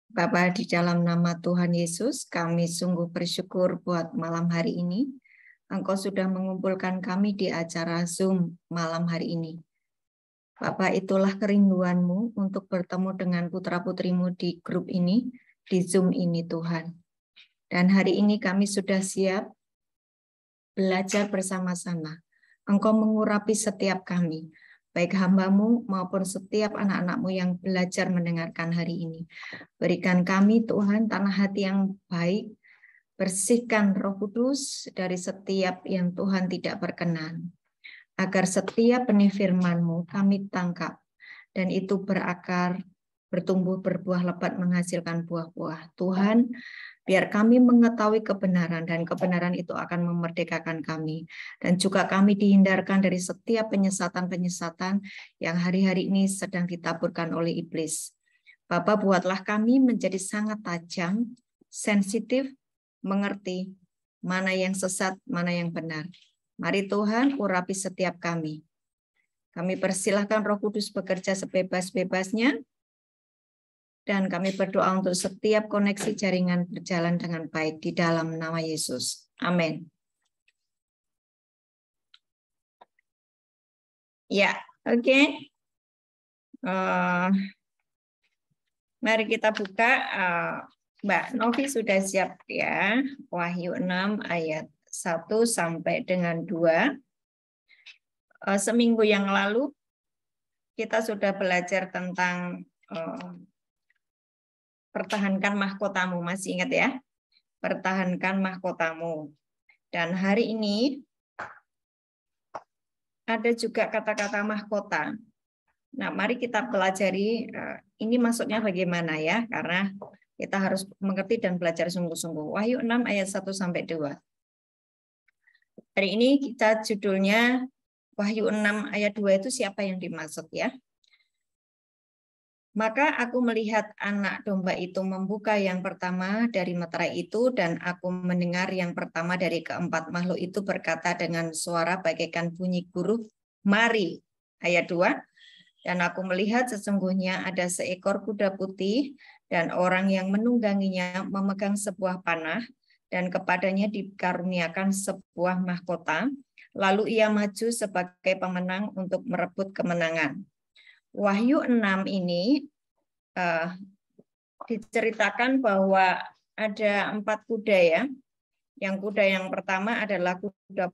Bapa, di dalam nama Tuhan Yesus, kami sungguh bersyukur buat malam hari ini. Engkau sudah mengumpulkan kami di acara Zoom malam hari ini. Bapak, itulah kerinduan-Mu untuk bertemu dengan putra-putrimu di grup ini, di Zoom ini Tuhan. Dan hari ini kami sudah siap belajar bersama-sama. Engkau mengurapi setiap kami, baik hamba-Mu maupun setiap anak-anak-Mu yang belajar mendengarkan hari ini. Berikan kami Tuhan tanah hati yang baik, bersihkan Roh Kudus dari setiap yang Tuhan tidak berkenan. Agar setiap benih firman-Mu kami tangkap, dan itu berakar, bertumbuh, berbuah lebat, menghasilkan buah-buah. Tuhan, biar kami mengetahui kebenaran, dan kebenaran itu akan memerdekakan kami. Dan juga kami dihindarkan dari setiap penyesatan-penyesatan yang hari-hari ini sedang ditaburkan oleh iblis. Bapak, buatlah kami menjadi sangat tajam, sensitif, mengerti mana yang sesat, mana yang benar. Mari Tuhan urapi setiap kami. Kami persilahkan Roh Kudus bekerja sebebas-bebasnya, dan kami berdoa untuk setiap koneksi jaringan berjalan dengan baik di dalam nama Yesus. Amin. Ya, oke. Mari kita buka. Mbak Novi sudah siap ya. Wahyu 6 ayat 1 sampai dengan 2. Seminggu yang lalu kita sudah belajar tentang pertahankan mahkotamu. Masih ingat ya? Pertahankan mahkotamu. Dan hari ini ada juga kata-kata mahkota. Nah, mari kita pelajari ini maksudnya bagaimana ya, karena kita harus mengerti dan belajar sungguh-sungguh. Wahyu 6 ayat 1 sampai 2. Hari ini kita judulnya Wahyu 6 ayat 2 itu siapa yang dimaksud ya? Maka aku melihat anak domba itu membuka yang pertama dari meterai itu, dan aku mendengar yang pertama dari keempat makhluk itu berkata dengan suara bagaikan bunyi guru, mari. Ayat 2. Dan aku melihat sesungguhnya ada seekor kuda putih, dan orang yang menungganginya memegang sebuah panah, dan kepadanya dikaruniakan sebuah mahkota. Lalu ia maju sebagai pemenang untuk merebut kemenangan. Wahyu 6 ini diceritakan bahwa ada 4 kuda ya. Yang kuda yang pertama adalah kuda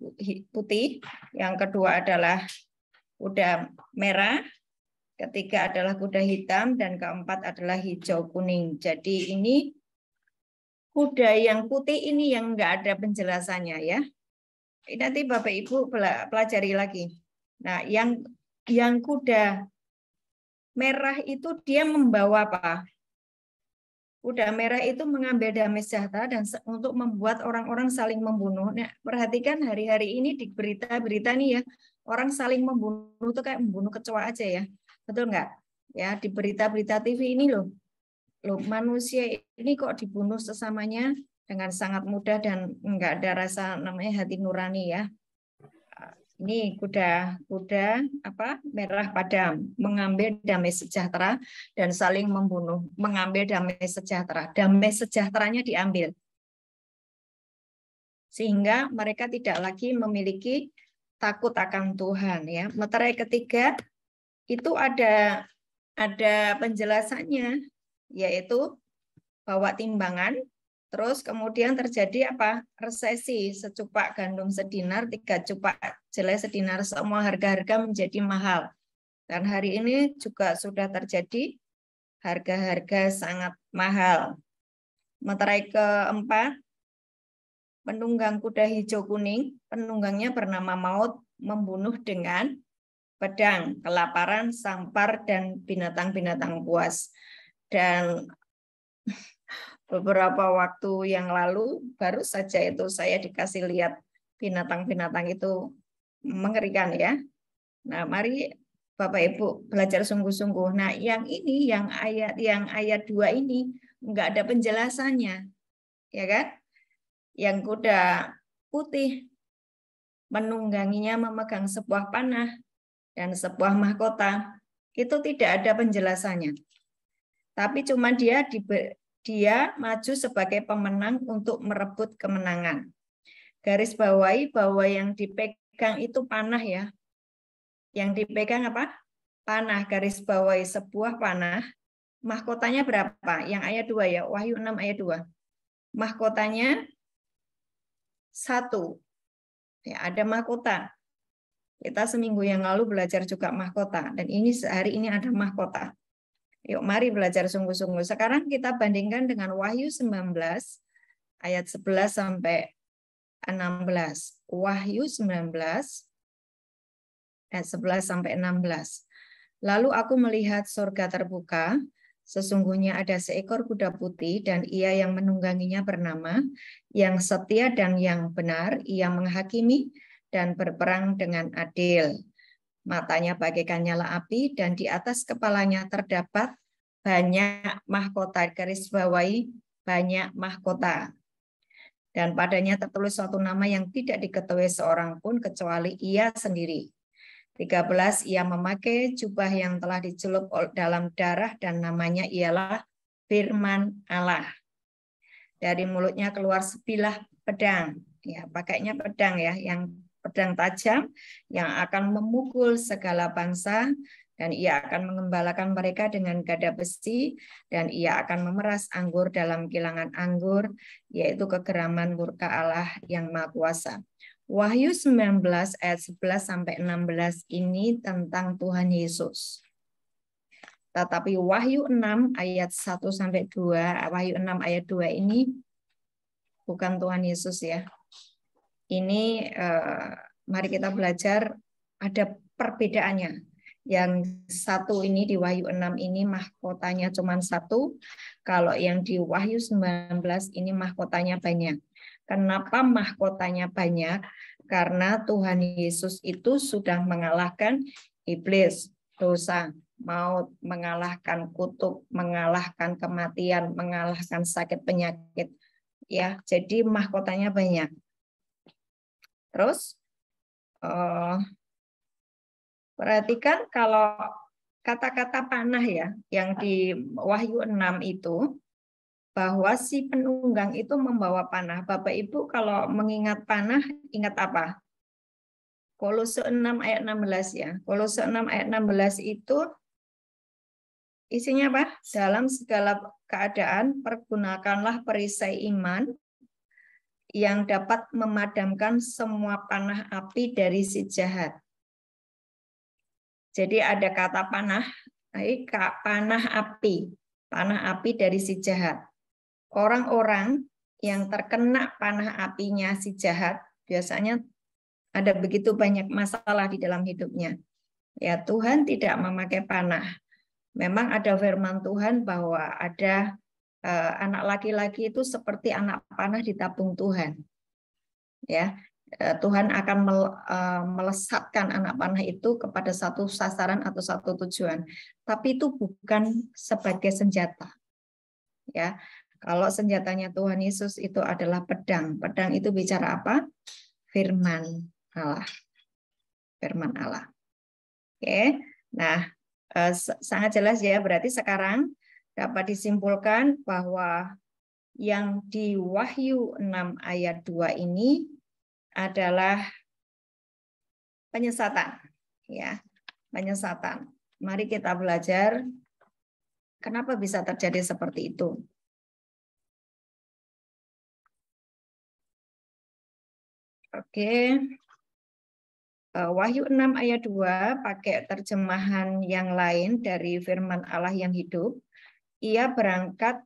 putih, yang kedua adalah kuda merah, ketiga adalah kuda hitam, dan keempat adalah hijau kuning. Jadi ini kuda yang putih ini yang enggak ada penjelasannya ya. Nanti Bapak Ibu pelajari lagi. Nah, yang kuda merah itu dia membawa apa? Kuda merah itu mengambil damai sejahtera dan untuk membuat orang-orang saling membunuh. Nah, perhatikan hari-hari ini di berita-berita nih ya, orang saling membunuh itu kayak membunuh kecoa aja ya. Betul nggak? Ya, di berita-berita TV ini loh manusia ini kok dibunuh sesamanya dengan sangat mudah dan nggak ada rasa namanya hati nurani ya. Ini kuda merah padam mengambil damai sejahtera dan saling membunuh, mengambil damai sejahtera. Damai sejahteranya diambil. Sehingga mereka tidak lagi memiliki takut akan Tuhan ya. Meterai ketiga itu ada penjelasannya, yaitu bawa timbangan. Terus kemudian terjadi apa? Resesi, secupak gandum sedinar, 3 cupak jelai sedinar, semua harga-harga menjadi mahal. Dan hari ini juga sudah terjadi harga-harga sangat mahal. Meterai keempat, penunggang kuda hijau kuning, penunggangnya bernama Maut, membunuh dengan pedang, kelaparan, sampar, dan binatang-binatang buas. Dan beberapa waktu yang lalu baru saja itu saya dikasih lihat binatang-binatang itu mengerikan ya. Nah, mari Bapak Ibu belajar sungguh-sungguh. Nah, yang ini yang ayat 2 ini enggak ada penjelasannya. Ya kan? Yang kuda putih menungganginya memegang sebuah panah dan sebuah mahkota. Itu tidak ada penjelasannya. Tapi cuma dia dia maju sebagai pemenang untuk merebut kemenangan. Garis bawahi bahwa yang dipegang itu panah ya. Yang dipegang apa? Panah, garis bawahi sebuah panah. Mahkotanya berapa? Yang ayat 2 ya, Wahyu 6 ayat 2. Mahkotanya 1. Ya, ada mahkota. Kita seminggu yang lalu belajar juga mahkota. Dan ini hari ini ada mahkota. Yuk mari belajar sungguh-sungguh. Sekarang kita bandingkan dengan Wahyu 19 ayat 11 sampai 16. Wahyu 19 ayat 11 sampai 16. Lalu aku melihat surga terbuka, sesungguhnya ada seekor kuda putih dan ia yang menungganginya bernama yang setia dan yang benar, ia menghakimi dan berperang dengan adil. Matanya bagaikan nyala api dan di atas kepalanya terdapat banyak mahkota, garis bawahi banyak mahkota. Dan padanya tertulis suatu nama yang tidak diketahui seorang pun kecuali ia sendiri. 13, ia memakai jubah yang telah dicelup dalam darah dan namanya ialah Firman Allah. Dari mulutnya keluar sebilah pedang. Ya, pakainya pedang ya, yang pedang tajam yang akan memukul segala bangsa, dan ia akan mengembalakan mereka dengan gada besi, dan ia akan memeras anggur dalam kilangan anggur, yaitu kegeraman murka Allah yang Maha Kuasa. Wahyu 19 ayat 11 sampai 16 ini tentang Tuhan Yesus. Tetapi Wahyu 6 ayat 1 sampai 2, Wahyu 6 ayat 2 ini bukan Tuhan Yesus ya. Ini mari kita belajar ada perbedaannya. Yang satu ini di Wahyu 6 ini mahkotanya cuma satu. Kalau yang di Wahyu 19 ini mahkotanya banyak. Kenapa mahkotanya banyak? Karena Tuhan Yesus itu sudah mengalahkan iblis, dosa, maut, mengalahkan kutuk, mengalahkan kematian, mengalahkan sakit penyakit. Ya, jadi mahkotanya banyak. Terus perhatikan kalau kata-kata panah ya, yang di Wahyu 6 itu, bahwa si penunggang itu membawa panah. Bapak Ibu kalau mengingat panah, ingat apa? Kolose 6 ayat 16 ya. Kolose 6 ayat 16 itu isinya apa? Dalam segala keadaan pergunakanlah perisai iman yang dapat memadamkan semua panah api dari si jahat. Jadi ada kata panah api dari si jahat. Orang-orang yang terkena panah apinya si jahat biasanya ada begitu banyak masalah di dalam hidupnya. Ya, Tuhan tidak memakai panah. Memang ada firman Tuhan bahwa ada anak laki-laki itu seperti anak panah di tabung Tuhan. Ya, Tuhan akan melesatkan anak panah itu kepada satu sasaran atau satu tujuan. Tapi itu bukan sebagai senjata. Ya, kalau senjatanya Tuhan Yesus itu adalah pedang. Pedang itu bicara apa? Firman Allah. Firman Allah. Oke. Nah, sangat jelas ya, berarti sekarang dapat disimpulkan bahwa yang di Wahyu 6 ayat 2 ini adalah penyesatan, ya, penyesatan. Mari kita belajar kenapa bisa terjadi seperti itu. Oke. Wahyu 6 ayat 2 pakai terjemahan yang lain dari firman Allah yang hidup. Ia berangkat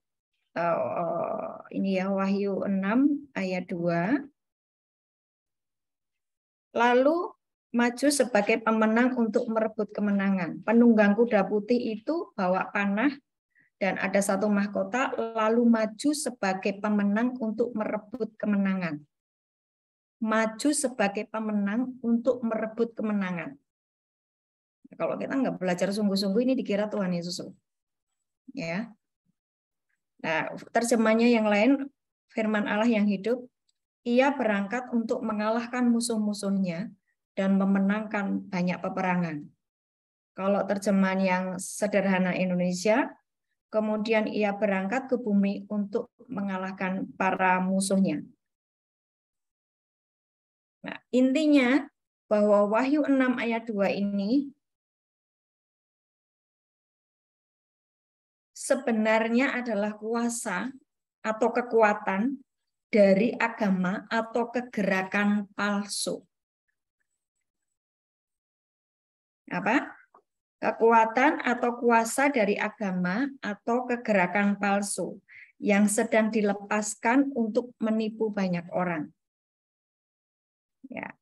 ini ya, Wahyu 6 ayat 2. Lalu maju sebagai pemenang untuk merebut kemenangan. Penunggang kuda putih itu bawa panah dan ada satu mahkota, lalu maju sebagai pemenang untuk merebut kemenangan. Maju sebagai pemenang untuk merebut kemenangan. Kalau kita nggak belajar sungguh-sungguh ini dikira Tuhan Yesus. Ya. Nah, terjemahnya yang lain, firman Allah yang hidup, ia berangkat untuk mengalahkan musuh-musuhnya dan memenangkan banyak peperangan. Kalau terjemahan yang sederhana Indonesia, Kemudian ia berangkat ke bumi untuk mengalahkan para musuhnya. Nah, intinya bahwa Wahyu 6 ayat 2 ini sebenarnya adalah kuasa atau kekuatan dari agama atau kegerakan palsu. Apa? Kekuatan atau kuasa dari agama atau kegerakan palsu yang sedang dilepaskan untuk menipu banyak orang. Ya,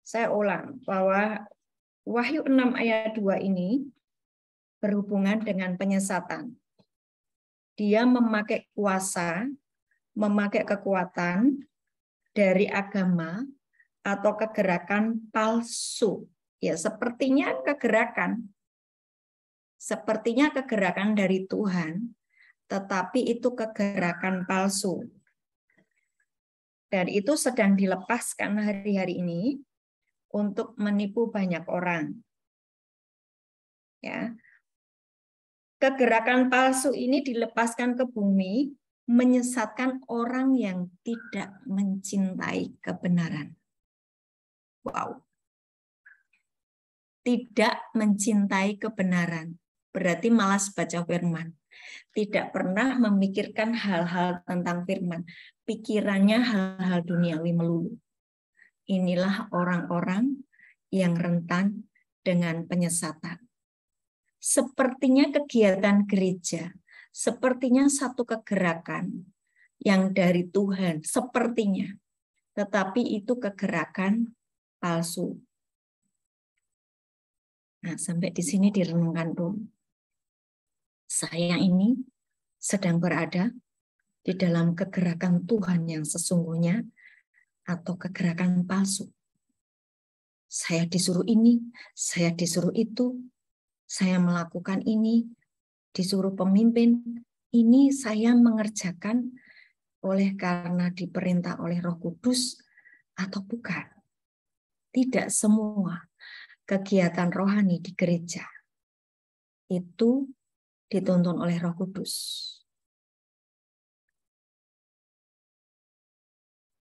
saya ulang bahwa Wahyu 6 ayat 2 ini berhubungan dengan penyesatan. Dia memakai kuasa, memakai kekuatan dari agama atau kegerakan palsu. Ya, sepertinya kegerakan dari Tuhan, tetapi itu kegerakan palsu. Dan itu sedang dilepaskan hari-hari ini untuk menipu banyak orang. Ya. Kegerakan palsu ini dilepaskan ke bumi, menyesatkan orang yang tidak mencintai kebenaran. Wow. Tidak mencintai kebenaran. Berarti malas baca firman. Tidak pernah memikirkan hal-hal tentang firman. Pikirannya hal-hal duniawi melulu. Inilah orang-orang yang rentan dengan penyesatan. Sepertinya kegiatan gereja, sepertinya satu kegerakan yang dari Tuhan, sepertinya. Tetapi itu kegerakan palsu. Nah, sampai di sini direnungkan dulu. Saya ini sedang berada di dalam kegerakan Tuhan yang sesungguhnya atau kegerakan palsu. Saya disuruh ini, saya disuruh itu, saya melakukan ini, disuruh pemimpin, ini saya mengerjakan oleh karena diperintah oleh Roh Kudus atau bukan. Tidak semua kegiatan rohani di gereja itu dituntun oleh Roh Kudus.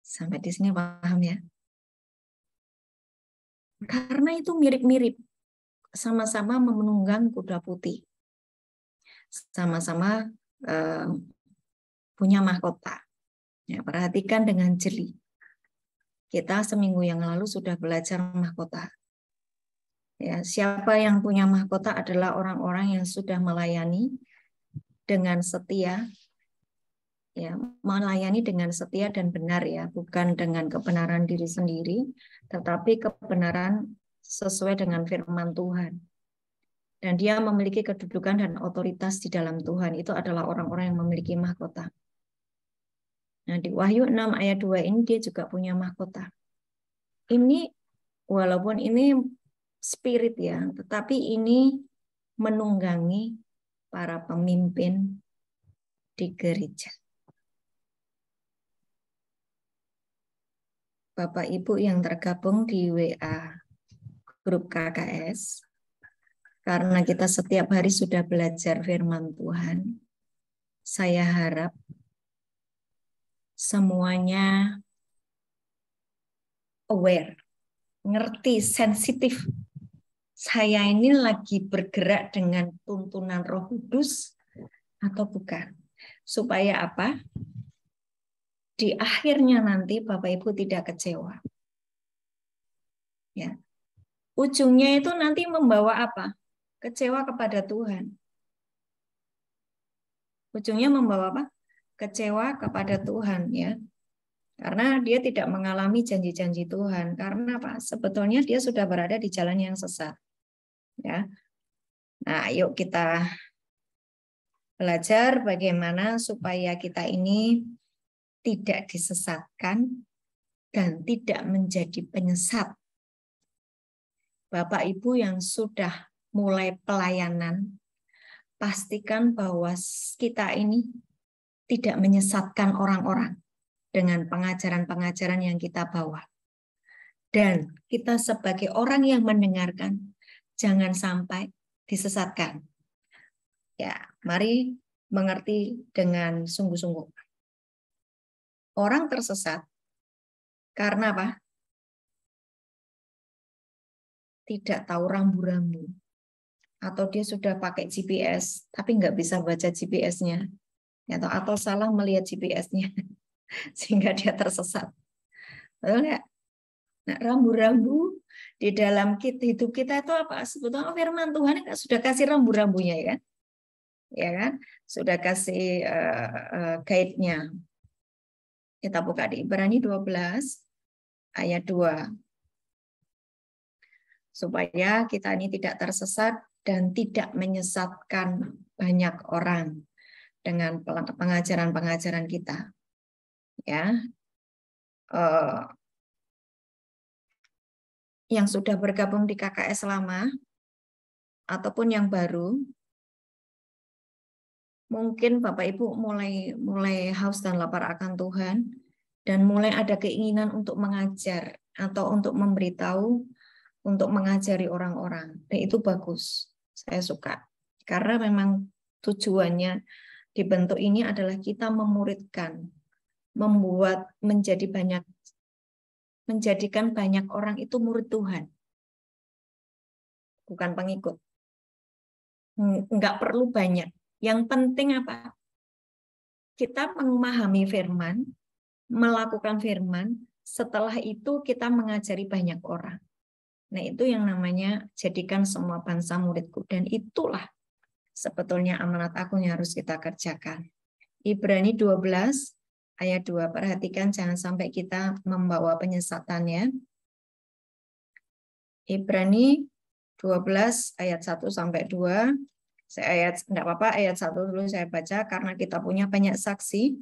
Sampai di sini paham ya? Karena itu mirip-mirip, sama-sama menunggang kuda putih, sama-sama punya mahkota. Ya, perhatikan dengan jeli. Kita seminggu yang lalu sudah belajar mahkota. Ya, siapa yang punya mahkota adalah orang-orang yang sudah melayani dengan setia, ya, melayani dengan setia dan benar ya, bukan dengan kebenaran diri sendiri, tetapi kebenaran sesuai dengan firman Tuhan. Dan dia memiliki kedudukan dan otoritas di dalam Tuhan. Itu adalah orang-orang yang memiliki mahkota. Nah, di Wahyu 6 ayat 2 ini dia juga punya mahkota. Ini walaupun ini spirit ya, tetapi ini menunggangi para pemimpin di gereja. Bapak Ibu yang tergabung di WA grup KKS, karena kita setiap hari sudah belajar firman Tuhan, saya harap semuanya aware, ngerti, sensitif. Saya ini lagi bergerak dengan tuntunan Roh Kudus atau bukan? Supaya apa? Di akhirnya nanti Bapak Ibu tidak kecewa. Ya. Ujungnya itu nanti membawa apa? Kecewa kepada Tuhan. Ujungnya membawa apa? Kecewa kepada Tuhan ya. Karena dia tidak mengalami janji-janji Tuhan. Karena apa? Sebetulnya dia sudah berada di jalan yang sesat. Ya. Nah, yuk kita belajar bagaimana supaya kita ini tidak disesatkan dan tidak menjadi penyesat. Bapak Ibu yang sudah mulai pelayanan, pastikan bahwa kita ini tidak menyesatkan orang-orang dengan pengajaran-pengajaran yang kita bawa. Dan kita sebagai orang yang mendengarkan, jangan sampai disesatkan. Ya, mari mengerti dengan sungguh-sungguh. Orang tersesat karena apa? Tidak tahu rambu-rambu. Atau dia sudah pakai GPS, tapi nggak bisa baca GPS-nya. Atau salah melihat GPS-nya, sehingga dia tersesat. Betul nggak? Nah, rambu-rambu di dalam hidup kita itu apa? Sebetulnya firman Tuhan sudah kasih rambu-rambunya, ya kan? Ya kan? Sudah kasih guide-nya. Kita buka di Ibrani 12 ayat 2. Supaya kita ini tidak tersesat dan tidak menyesatkan banyak orang dengan pengajaran-pengajaran kita. Ya. Yang sudah bergabung di KKS lama ataupun yang baru, mungkin Bapak Ibu mulai haus dan lapar akan Tuhan dan mulai ada keinginan untuk mengajar atau untuk memberitahu, untuk mengajari orang-orang. Dan itu bagus. Saya suka. Karena memang tujuannya dibentuk ini adalah kita memuridkan, menjadikan banyak orang itu murid Tuhan. Bukan pengikut. Enggak perlu banyak. Yang penting apa? Kita memahami firman, melakukan firman, setelah itu kita mengajari banyak orang. Nah, itu yang namanya jadikan semua bangsa muridku. Dan itulah sebetulnya amanat aku yang harus kita kerjakan. Ibrani 12 ayat 2. Perhatikan jangan sampai kita membawa penyesatan, ya. Ibrani 12 ayat 1 sampai 2. Enggak apa-apa, ayat 1 dulu saya baca, karena kita punya banyak saksi,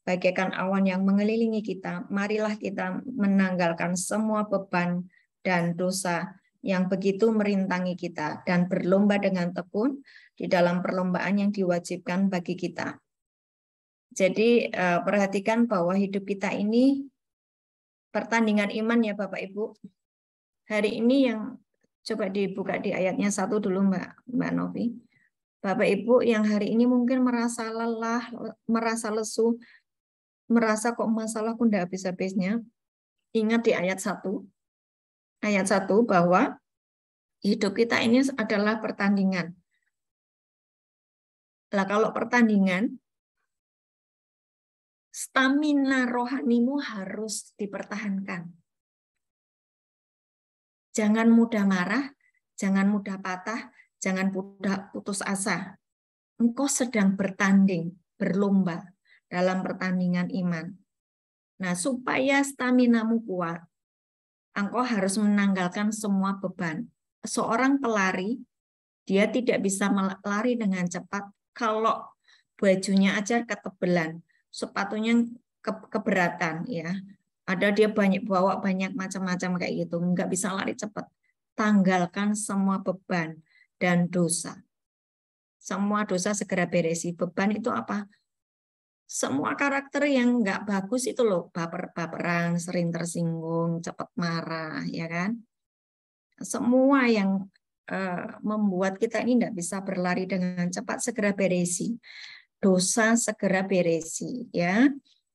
bagaikan awan yang mengelilingi kita, marilah kita menanggalkan semua beban dan dosa yang begitu merintangi kita, dan berlomba dengan tekun di dalam perlombaan yang diwajibkan bagi kita. Jadi perhatikan bahwa hidup kita ini pertandingan iman, ya Bapak Ibu. Hari ini yang coba dibuka di ayatnya 1 dulu Mbak Novi. Bapak Ibu yang hari ini mungkin merasa lelah, merasa lesu, merasa kok masalahku tidak habis-habisnya. Ingat di ayat 1. Ayat 1 bahwa hidup kita ini adalah pertandingan. Lah kalau pertandingan, stamina rohanimu harus dipertahankan. Jangan mudah marah, jangan mudah patah, jangan mudah putus asa. Engkau sedang bertanding, berlomba dalam pertandingan iman. Nah, supaya staminamu kuat, engkau harus menanggalkan semua beban. Seorang pelari, dia tidak bisa melari dengan cepat kalau bajunya aja ketebelan, sepatunya keberatan, ya. Ada dia bawa banyak macam-macam kayak gitu, nggak bisa lari cepat. Tanggalkan semua beban dan dosa. Semua dosa segera beresi. Beban itu apa? Semua karakter yang nggak bagus itu loh, baperan, sering tersinggung, cepat marah, ya kan? Semua yang membuat kita ini nggak bisa berlari dengan cepat segera beresi. Dosa segera beresi, ya.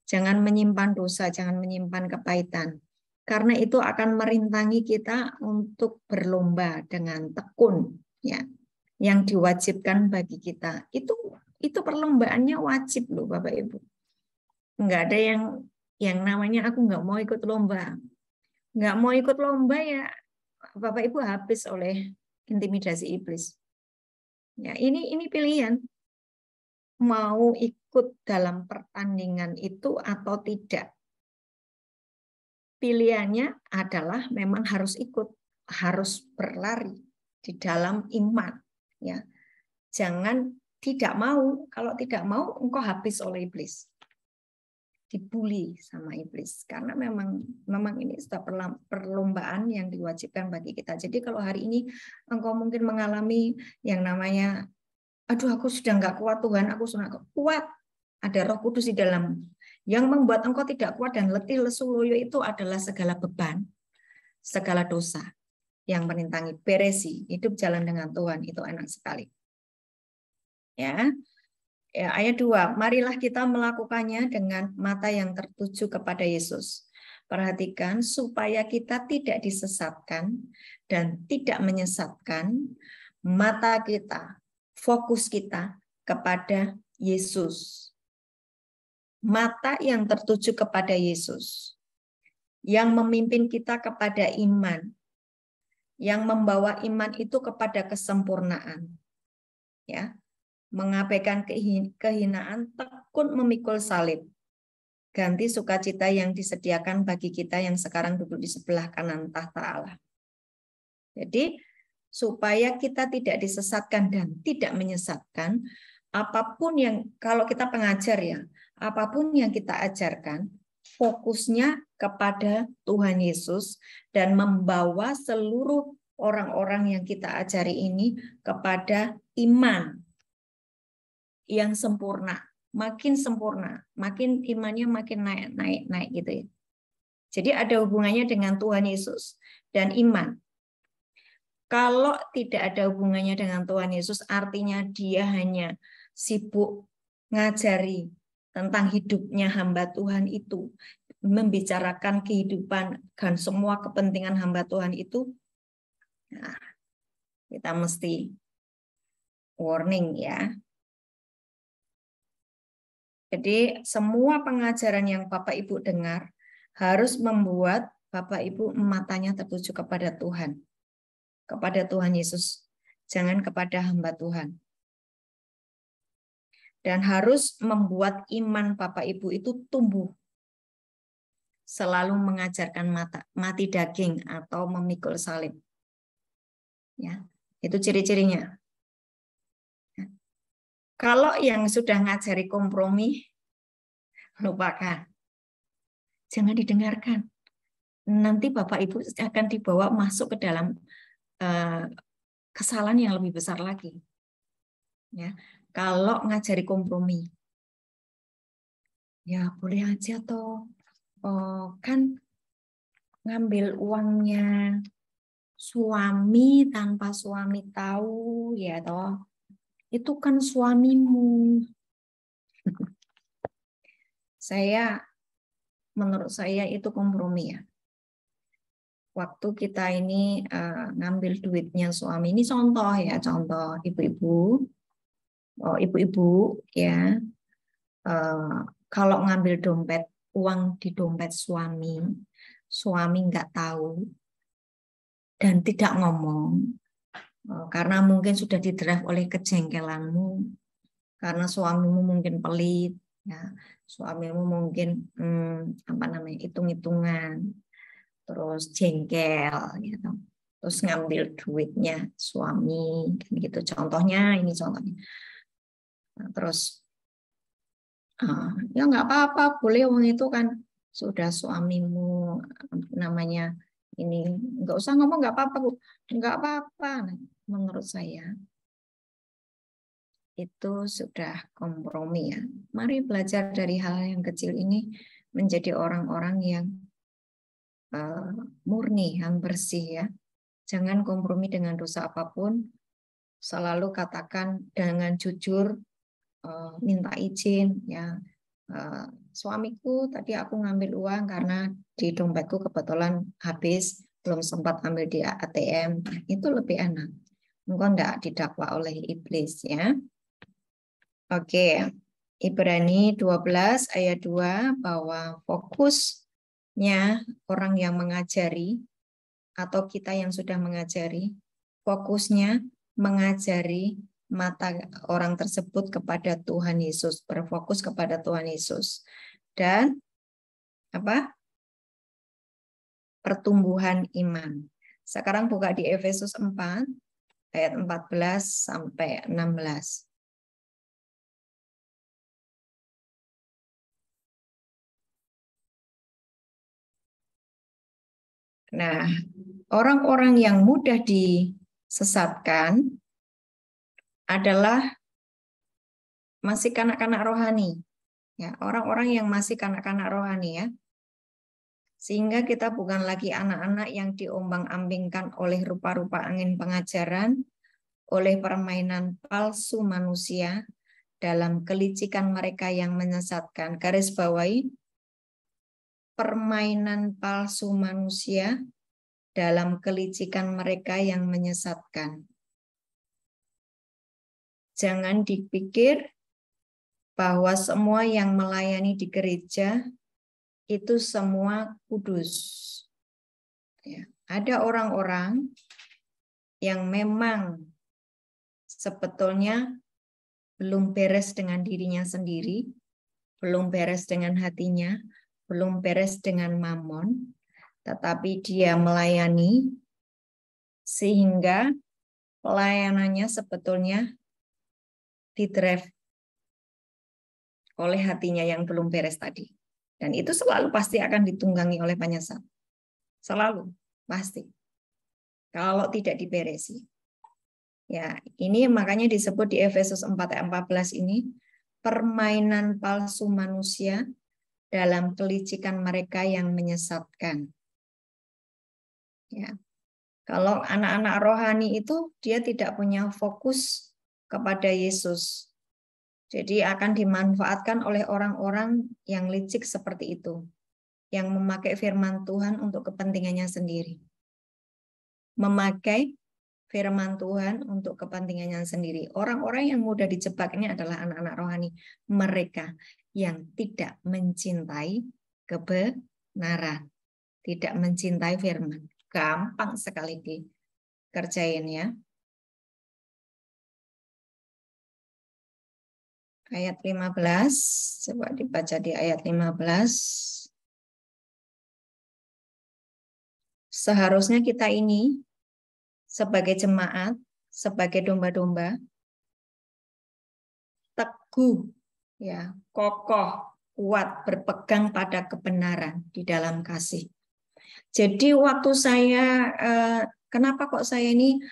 Jangan menyimpan dosa, jangan menyimpan kepahitan. Karena itu akan merintangi kita untuk berlomba dengan tekun, ya. Yang diwajibkan bagi kita. Itu perlombaannya wajib loh Bapak Ibu. Nggak ada yang namanya aku nggak mau ikut lomba. Nggak mau ikut lomba, ya Bapak Ibu habis oleh intimidasi iblis. Ya, ini pilihan. Mau ikut dalam pertandingan itu atau tidak. Pilihannya adalah memang harus ikut, harus berlari di dalam iman, ya. Jangan tidak mau, kalau tidak mau engkau habis oleh iblis. Dibully sama iblis, karena memang ini sudah perlombaan yang diwajibkan bagi kita. Jadi kalau hari ini engkau mungkin mengalami yang namanya, aduh aku sudah nggak kuat Tuhan, aku sudah kuat. Ada Roh Kudus di dalam. Yang membuat engkau tidak kuat dan letih, lesu, loyo itu adalah segala beban, segala dosa yang merintangi. Beresi, hidup jalan dengan Tuhan itu enak sekali. Ya, Ya, ayat 2, marilah kita melakukannya dengan mata yang tertuju kepada Yesus. Perhatikan supaya kita tidak disesatkan dan tidak menyesatkan mata kita, fokus kita kepada Yesus. Mata yang tertuju kepada Yesus, yang memimpin kita kepada iman, yang membawa iman itu kepada kesempurnaan. Ya, mengabaikan kehinaan, tekun memikul salib. Ganti sukacita yang disediakan bagi kita yang sekarang duduk di sebelah kanan tahta Allah. Jadi, supaya kita tidak disesatkan dan tidak menyesatkan, apapun yang, kalau kita pengajar ya, apapun yang kita ajarkan, fokusnya kepada Tuhan Yesus dan membawa seluruh orang-orang yang kita ajari ini kepada iman yang sempurna, makin sempurna, makin imannya makin naik gitu ya. Jadi ada hubungannya dengan Tuhan Yesus dan iman. Kalau tidak ada hubungannya dengan Tuhan Yesus, artinya dia hanya sibuk ngajari tentang hidupnya hamba Tuhan itu, membicarakan kehidupan dan semua kepentingan hamba Tuhan itu, nah, kita mesti warning ya. Jadi semua pengajaran yang Bapak Ibu dengar harus membuat Bapak Ibu matanya tertuju kepada Tuhan. Kepada Tuhan Yesus. Jangan kepada hamba Tuhan. Dan harus membuat iman Bapak Ibu itu tumbuh. Selalu mengajarkan mati daging atau memikul salib. Ya, itu ciri-cirinya. Kalau yang sudah ngajari kompromi, lupakan. Jangan didengarkan. Nanti Bapak Ibu akan dibawa masuk ke dalam kesalahan yang lebih besar lagi. Ya, kalau ngajari kompromi, ya boleh aja toh. Oh, kan ngambil uangnya suami tanpa suami tahu, ya toh. Itu kan suamimu. Menurut saya itu kompromi ya. Waktu kita ini ngambil duitnya suami, ini contoh ya, contoh ibu-ibu, ya, kalau ngambil uang di dompet suami nggak tahu dan tidak ngomong, karena mungkin sudah didraf oleh kejengkelanmu, karena suamimu mungkin pelit, ya, suamimu mungkin hitung-hitungan. Terus jengkel gitu, terus ngambil duitnya suami gitu, contohnya ini contohnya. Nah, terus ya nggak apa-apa, boleh, uang itu kan sudah suamimu, namanya ini nggak usah ngomong, nggak apa-apa Bu, nggak apa-apa. Nah, menurut saya itu sudah kompromi ya. Mari belajar dari hal yang kecil ini menjadi orang-orang yang murni, yang bersih ya. Jangan kompromi dengan dosa apapun. Selalu katakan dengan jujur, minta izin ya. Suamiku tadi aku ngambil uang karena di dompetku kebetulan habis, belum sempat ambil di ATM. Itu lebih enak. Engkau enggak didakwa oleh iblis ya. Oke. Ibrani 12 ayat 2 bahwa fokusnya orang yang mengajari atau kita yang sudah mengajari, fokusnya mengajari mata orang tersebut kepada Tuhan Yesus, berfokus kepada Tuhan Yesus. Dan pertumbuhan iman. Sekarang buka di Efesus 4 ayat 14 sampai 16. Nah, orang-orang yang mudah disesatkan adalah masih kanak-kanak rohani. Ya, orang-orang yang masih kanak-kanak rohani ya. Sehingga kita bukan lagi anak-anak yang diombang-ambingkan oleh rupa-rupa angin pengajaran, oleh permainan palsu manusia, dalam kelicikan mereka yang menyesatkan. Garis bawahi, permainan palsu manusia dalam kelicikan mereka yang menyesatkan. Jangan dipikir bahwa semua yang melayani di gereja itu semua kudus. Ya, ada orang-orang yang memang sebetulnya belum beres dengan dirinya sendiri, belum beres dengan hatinya, belum beres dengan mamon, tetapi dia melayani sehingga pelayanannya sebetulnya didrive oleh hatinya yang belum beres tadi. Dan itu selalu pasti akan ditunggangi oleh penyesat. Selalu, pasti. Kalau tidak diberesi. Ya, ini makanya disebut di Efesus 4 ayat 14 ini, permainan palsu manusia dalam kelicikan mereka yang menyesatkan. Ya. Kalau anak-anak rohani itu dia tidak punya fokus kepada Yesus. Jadi akan dimanfaatkan oleh orang-orang yang licik seperti itu, yang memakai firman Tuhan untuk kepentingannya sendiri. Memakai firman Tuhan untuk kepentingannya sendiri. Orang-orang yang mudah dijebak ini adalah anak-anak rohani. Mereka yang tidak mencintai kebenaran, tidak mencintai firman. Gampang sekali dikerjain ya. Ayat 15, coba dibaca di ayat 15. Seharusnya kita ini sebagai jemaat, sebagai domba-domba, teguh, ya, kokoh, kuat, berpegang pada kebenaran di dalam kasih. Jadi waktu saya, kenapa kok saya ini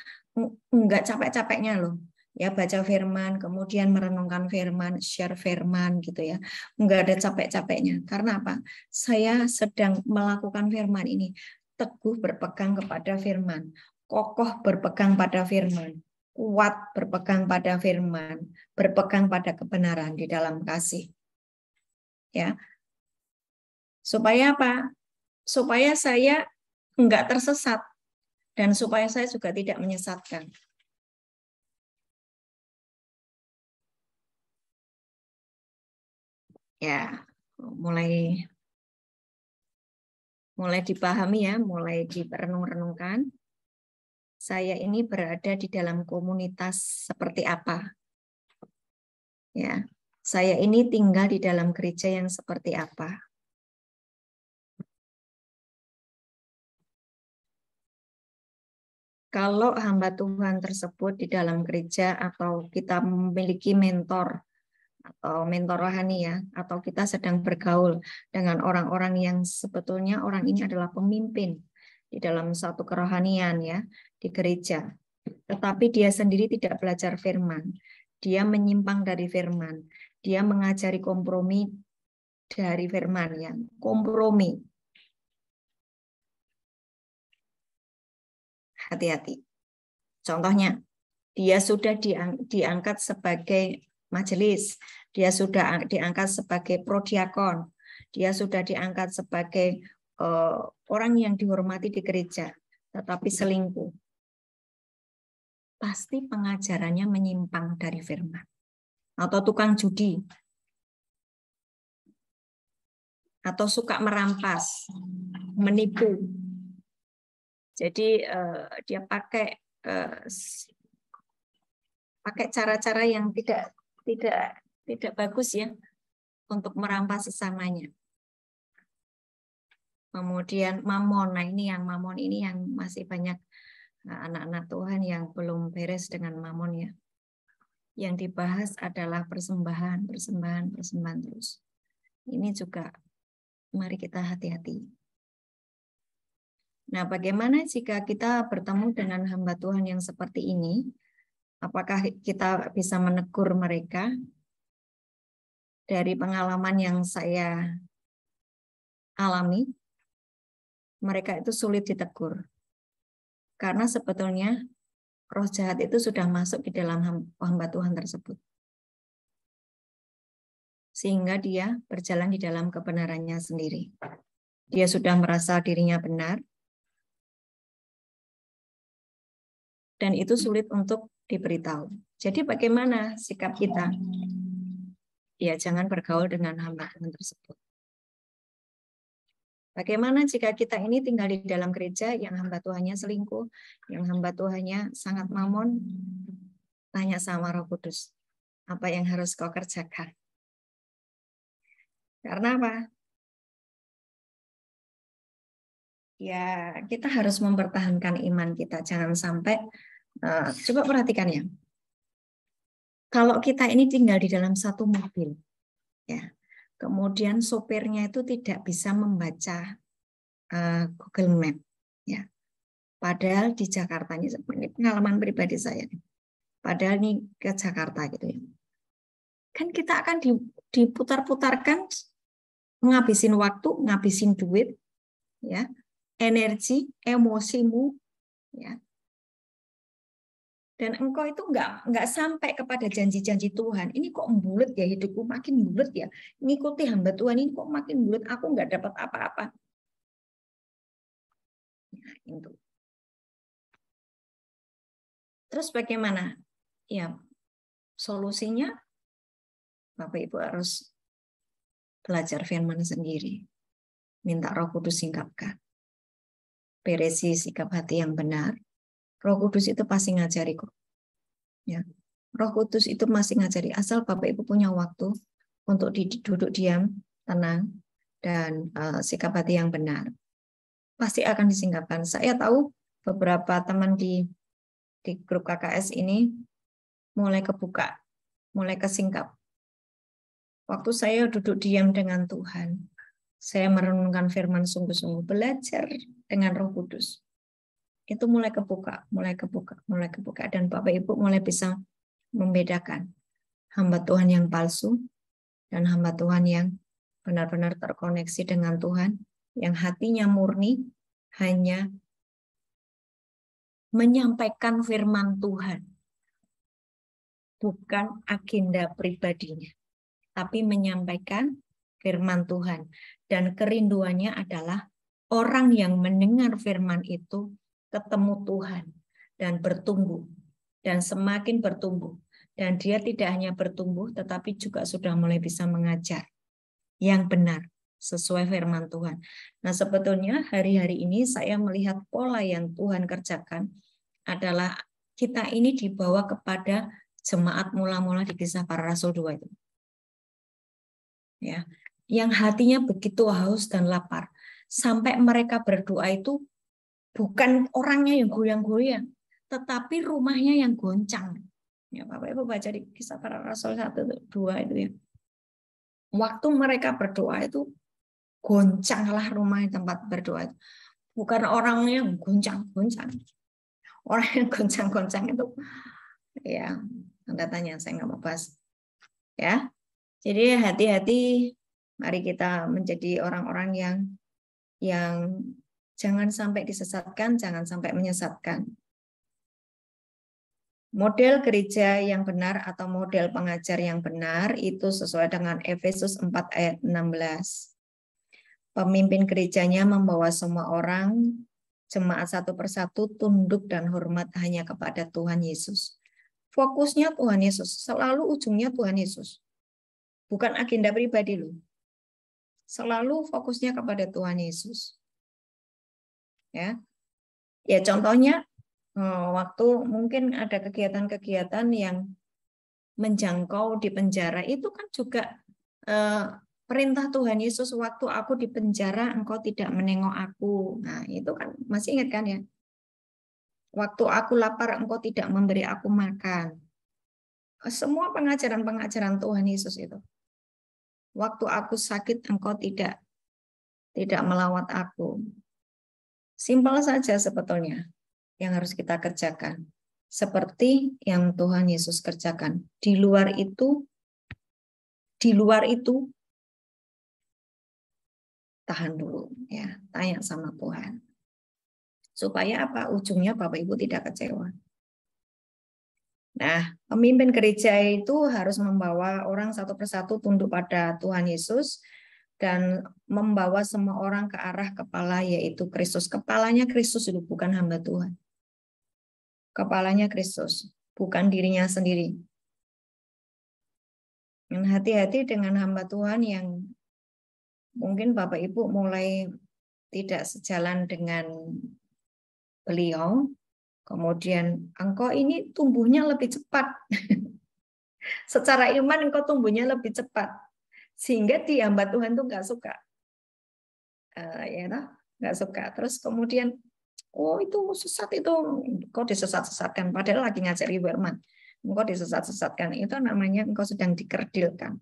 enggak capek-capeknya loh, ya baca firman, kemudian merenungkan firman, share firman gitu ya, enggak ada capek-capeknya. Karena apa? Saya sedang melakukan firman ini, teguh berpegang kepada firman, kokoh berpegang pada firman, kuat berpegang pada firman, berpegang pada kebenaran di dalam kasih. Ya. Supaya apa? Supaya saya enggak tersesat dan supaya saya juga tidak menyesatkan. Ya, mulai dipahami ya, mulai diperenung-renungkan. Saya ini berada di dalam komunitas seperti apa? Ya, saya ini tinggal di dalam gereja yang seperti apa? Kalau hamba Tuhan tersebut di dalam gereja atau kita memiliki mentor atau mentor rohani ya, atau kita sedang bergaul dengan orang-orang yang sebetulnya orang ini adalah pemimpin di dalam satu kerohanian ya, di gereja. Tetapi dia sendiri tidak belajar firman. Dia menyimpang dari firman. Dia mengajari kompromi dari firman ya, kompromi. Hati-hati. Contohnya, dia sudah diangkat sebagai majelis, dia sudah diangkat sebagai prodiakon, dia sudah diangkat sebagai orang yang dihormati di gereja, tetapi selingkuh. Pasti pengajarannya menyimpang dari firman. Atau tukang judi. Atau suka merampas, menipu. Jadi dia pakai cara-cara yang tidak bagus ya untuk merampas sesamanya. Kemudian mamon, nah ini yang mamon ini yang masih banyak anak-anak Tuhan yang belum beres dengan mamon ya. Yang dibahas adalah persembahan terus. Ini juga mari kita hati-hati. Nah, bagaimana jika kita bertemu dengan hamba Tuhan yang seperti ini? Apakah kita bisa menegur mereka? Dari pengalaman yang saya alami, mereka itu sulit ditegur. Karena sebetulnya roh jahat itu sudah masuk di dalam hamba Tuhan tersebut. sehingga dia berjalan di dalam kebenarannya sendiri. Dia sudah merasa dirinya benar, dan itu sulit untuk diberitahu. Jadi bagaimana sikap kita? Ya, jangan bergaul dengan hamba Tuhan tersebut. Bagaimana jika kita ini tinggal di dalam gereja yang hamba Tuhannya selingkuh, yang hamba Tuhannya sangat mamon? Tanya sama Roh Kudus, apa yang harus kau kerjakan? Karena apa? Ya, kita harus mempertahankan iman kita. Jangan sampai, coba perhatikan ya, kalau kita ini tinggal di dalam satu mobil, ya, kemudian sopirnya itu tidak bisa membaca Google Map, ya. Padahal di Jakarta ini pengalaman pribadi saya. Padahal ini ke Jakarta gitu ya. Kan kita akan diputar-putarkan, ngabisin waktu, ngabisin duit, ya, energi, emosimu, ya. Dan engkau itu nggak sampai kepada janji-janji Tuhan. Ini kok bulat ya hidupku, makin bulat ya. Ngikuti hamba Tuhan ini kok makin bulat, aku nggak dapat apa-apa. Nah, itu. Terus bagaimana? Ya, solusinya Bapak Ibu harus belajar firman sendiri. Minta Roh Kudus singkapkan. Beresi sikap hati yang benar. Roh Kudus itu pasti ngajari kok. Ya. Roh Kudus itu masih ngajari, asal Bapak Ibu punya waktu untuk duduk diam, tenang, dan sikap hati yang benar. Pasti akan disingkapkan. Saya tahu beberapa teman di grup KKS ini mulai kebuka, mulai kesingkap. Waktu saya duduk diam dengan Tuhan, saya merenungkan firman sungguh-sungguh, belajar dengan Roh Kudus. Itu mulai kebuka, dan Bapak Ibu mulai bisa membedakan hamba Tuhan yang palsu dan hamba Tuhan yang benar-benar terkoneksi dengan Tuhan, yang hatinya murni hanya menyampaikan firman Tuhan, bukan agenda pribadinya, tapi menyampaikan firman Tuhan. Dan kerinduannya adalah orang yang mendengar firman itu ketemu Tuhan dan bertumbuh, dan semakin bertumbuh. Dan dia tidak hanya bertumbuh, tetapi juga sudah mulai bisa mengajar yang benar sesuai firman Tuhan. Nah, sebetulnya hari-hari ini saya melihat pola yang Tuhan kerjakan adalah kita ini dibawa kepada jemaat mula-mula di Kisah Para Rasul 2 itu. Ya, yang hatinya begitu haus dan lapar sampai mereka berdoa itu bukan orangnya yang goyang-goyang, tetapi rumahnya yang goncang. Ya, Bapak Ibu baca di Kisah Para Rasul 1-2 itu ya. Waktu mereka berdoa itu goncanglah rumah tempat berdoa itu. Bukan orangnya yang goncang-goncang. Orang yang goncang-goncang itu ya tanda tanya, saya nggak mau bahas. Ya. Jadi hati-hati, mari kita menjadi orang-orang yang jangan sampai disesatkan, jangan sampai menyesatkan. Model gereja yang benar atau model pengajar yang benar itu sesuai dengan Efesus 4 ayat 16. Pemimpin gerejanya membawa semua orang, jemaat satu persatu, tunduk dan hormat hanya kepada Tuhan Yesus. Fokusnya Tuhan Yesus, selalu ujungnya Tuhan Yesus. Bukan agenda pribadi loh. Selalu fokusnya kepada Tuhan Yesus. Ya, contohnya waktu mungkin ada kegiatan-kegiatan yang menjangkau di penjara itu kan juga perintah Tuhan Yesus, waktu aku di penjara engkau tidak menengok aku. Nah, itu kan masih ingat kan ya? Waktu aku lapar engkau tidak memberi aku makan. Semua pengajaran-pengajaran Tuhan Yesus itu. Waktu aku sakit engkau tidak melawat aku. Simpel saja sebetulnya yang harus kita kerjakan. Seperti yang Tuhan Yesus kerjakan. Di luar itu tahan dulu ya, tanya sama Tuhan. Supaya apa? Ujungnya Bapak Ibu tidak kecewa. Nah, pemimpin gereja itu harus membawa orang satu persatu tunduk pada Tuhan Yesus dan membawa semua orang ke arah kepala, yaitu Kristus. Kepalanya Kristus itu bukan hamba Tuhan. Kepalanya Kristus, bukan dirinya sendiri. Dan hati-hati dengan hamba Tuhan yang mungkin Bapak Ibu mulai tidak sejalan dengan beliau, kemudian engkau ini tumbuhnya lebih cepat. Secara iman engkau tumbuhnya lebih cepat. Sehingga di hamba Tuhan tuh nggak suka. Ya, nggak suka. Terus kemudian, oh itu sesat itu, kok disesat-sesatkan. Padahal lagi ngajari firman. Engkau disesat-sesatkan. Itu namanya engkau sedang dikerdilkan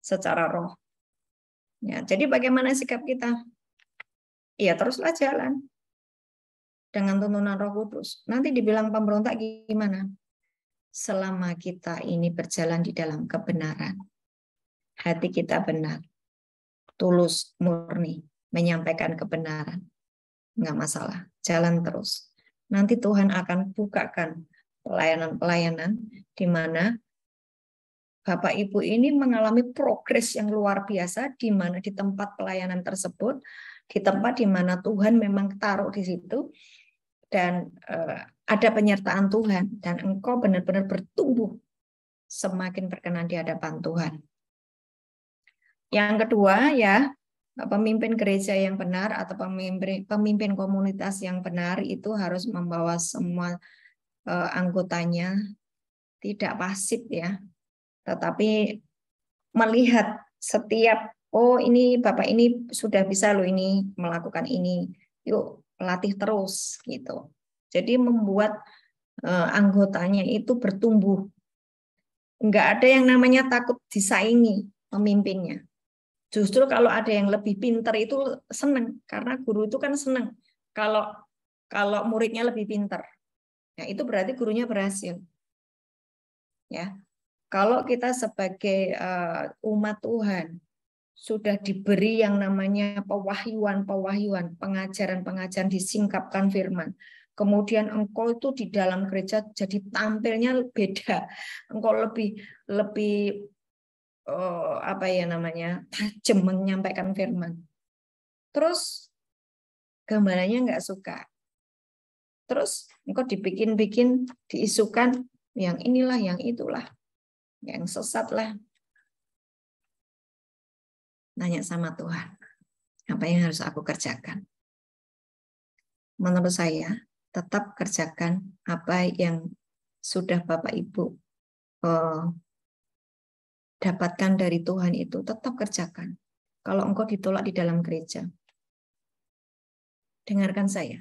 secara roh. Ya, jadi bagaimana sikap kita? Ya teruslah jalan dengan tuntunan Roh Kudus. Nanti dibilang pemberontak gimana? Selama kita ini berjalan di dalam kebenaran, hati kita benar, tulus, murni, menyampaikan kebenaran, nggak masalah, jalan terus. Nanti Tuhan akan bukakan pelayanan-pelayanan di mana Bapak Ibu ini mengalami progres yang luar biasa di mana di tempat pelayanan tersebut, di tempat di mana Tuhan memang taruh di situ, dan ada penyertaan Tuhan, dan engkau benar-benar bertumbuh semakin berkenan di hadapan Tuhan. Yang kedua ya, pemimpin gereja yang benar atau pemimpin komunitas yang benar itu harus membawa semua anggotanya tidak pasif ya, tetapi melihat setiap, oh ini Bapak ini sudah bisa loh ini melakukan ini, yuk latih terus gitu. Jadi membuat anggotanya itu bertumbuh. Enggak ada yang namanya takut disaingi pemimpinnya. Justru kalau ada yang lebih pintar itu senang, karena guru itu kan senang kalau muridnya lebih pintar. Nah, itu berarti gurunya berhasil. Ya. Kalau kita sebagai umat Tuhan sudah diberi yang namanya pewahyuan, pengajaran-pengajaran, disingkapkan firman. Kemudian engkau itu di dalam gereja jadi tampilnya beda. Engkau lebih apa ya namanya, tajam menyampaikan firman. Terus gambarannya nggak suka. Terus engkau dibikin-bikin, diisukan yang inilah, yang itulah, yang sesat lah. Nanya sama Tuhan, apa yang harus aku kerjakan? Menurut saya, tetap kerjakan apa yang sudah Bapak Ibu dapatkan dari Tuhan itu, tetap kerjakan. Kalau engkau ditolak di dalam gereja, dengarkan saya,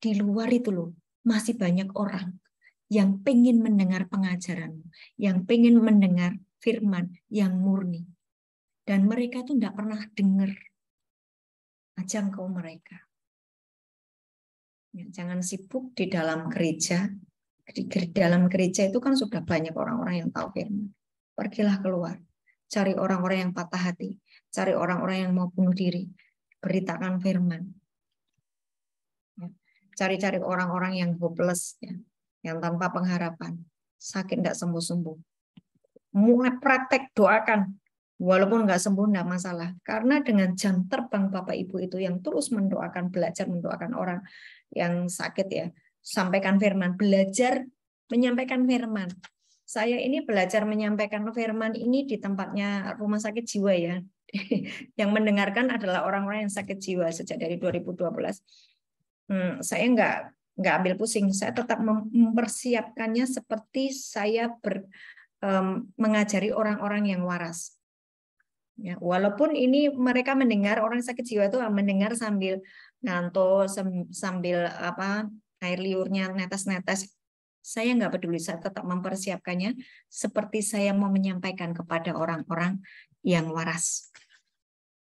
di luar itu loh, masih banyak orang yang pengen mendengar pengajaranmu, yang pengen mendengar firman yang murni. Dan mereka itu tidak pernah dengar. Ajak engkau mereka. Ya, jangan sibuk di dalam gereja. Di dalam gereja itu kan sudah banyak orang-orang yang tahu firman. Pergilah keluar. Cari orang-orang yang patah hati. Cari orang-orang yang mau bunuh diri. Beritakan firman. Ya. Cari-cari orang-orang yang hopeless. Ya. Yang tanpa pengharapan. Sakit tidak sembuh-sembuh. Mulai praktek, doakan. Walaupun nggak sembuh, nggak masalah. Karena dengan jam terbang Bapak Ibu itu yang terus mendoakan, belajar mendoakan orang yang sakit ya, sampaikan firman, belajar menyampaikan firman. Saya ini belajar menyampaikan firman ini di tempatnya rumah sakit jiwa ya. Yang mendengarkan adalah orang-orang yang sakit jiwa sejak dari 2012. Saya nggak ambil pusing, saya tetap mempersiapkannya seperti saya mengajari orang-orang yang waras. Ya, walaupun ini mereka mendengar, orang sakit jiwa itu mendengar sambil ngantuk, sambil apa air liurnya netes-netes. Saya nggak peduli, saya tetap mempersiapkannya seperti saya mau menyampaikan kepada orang-orang yang waras.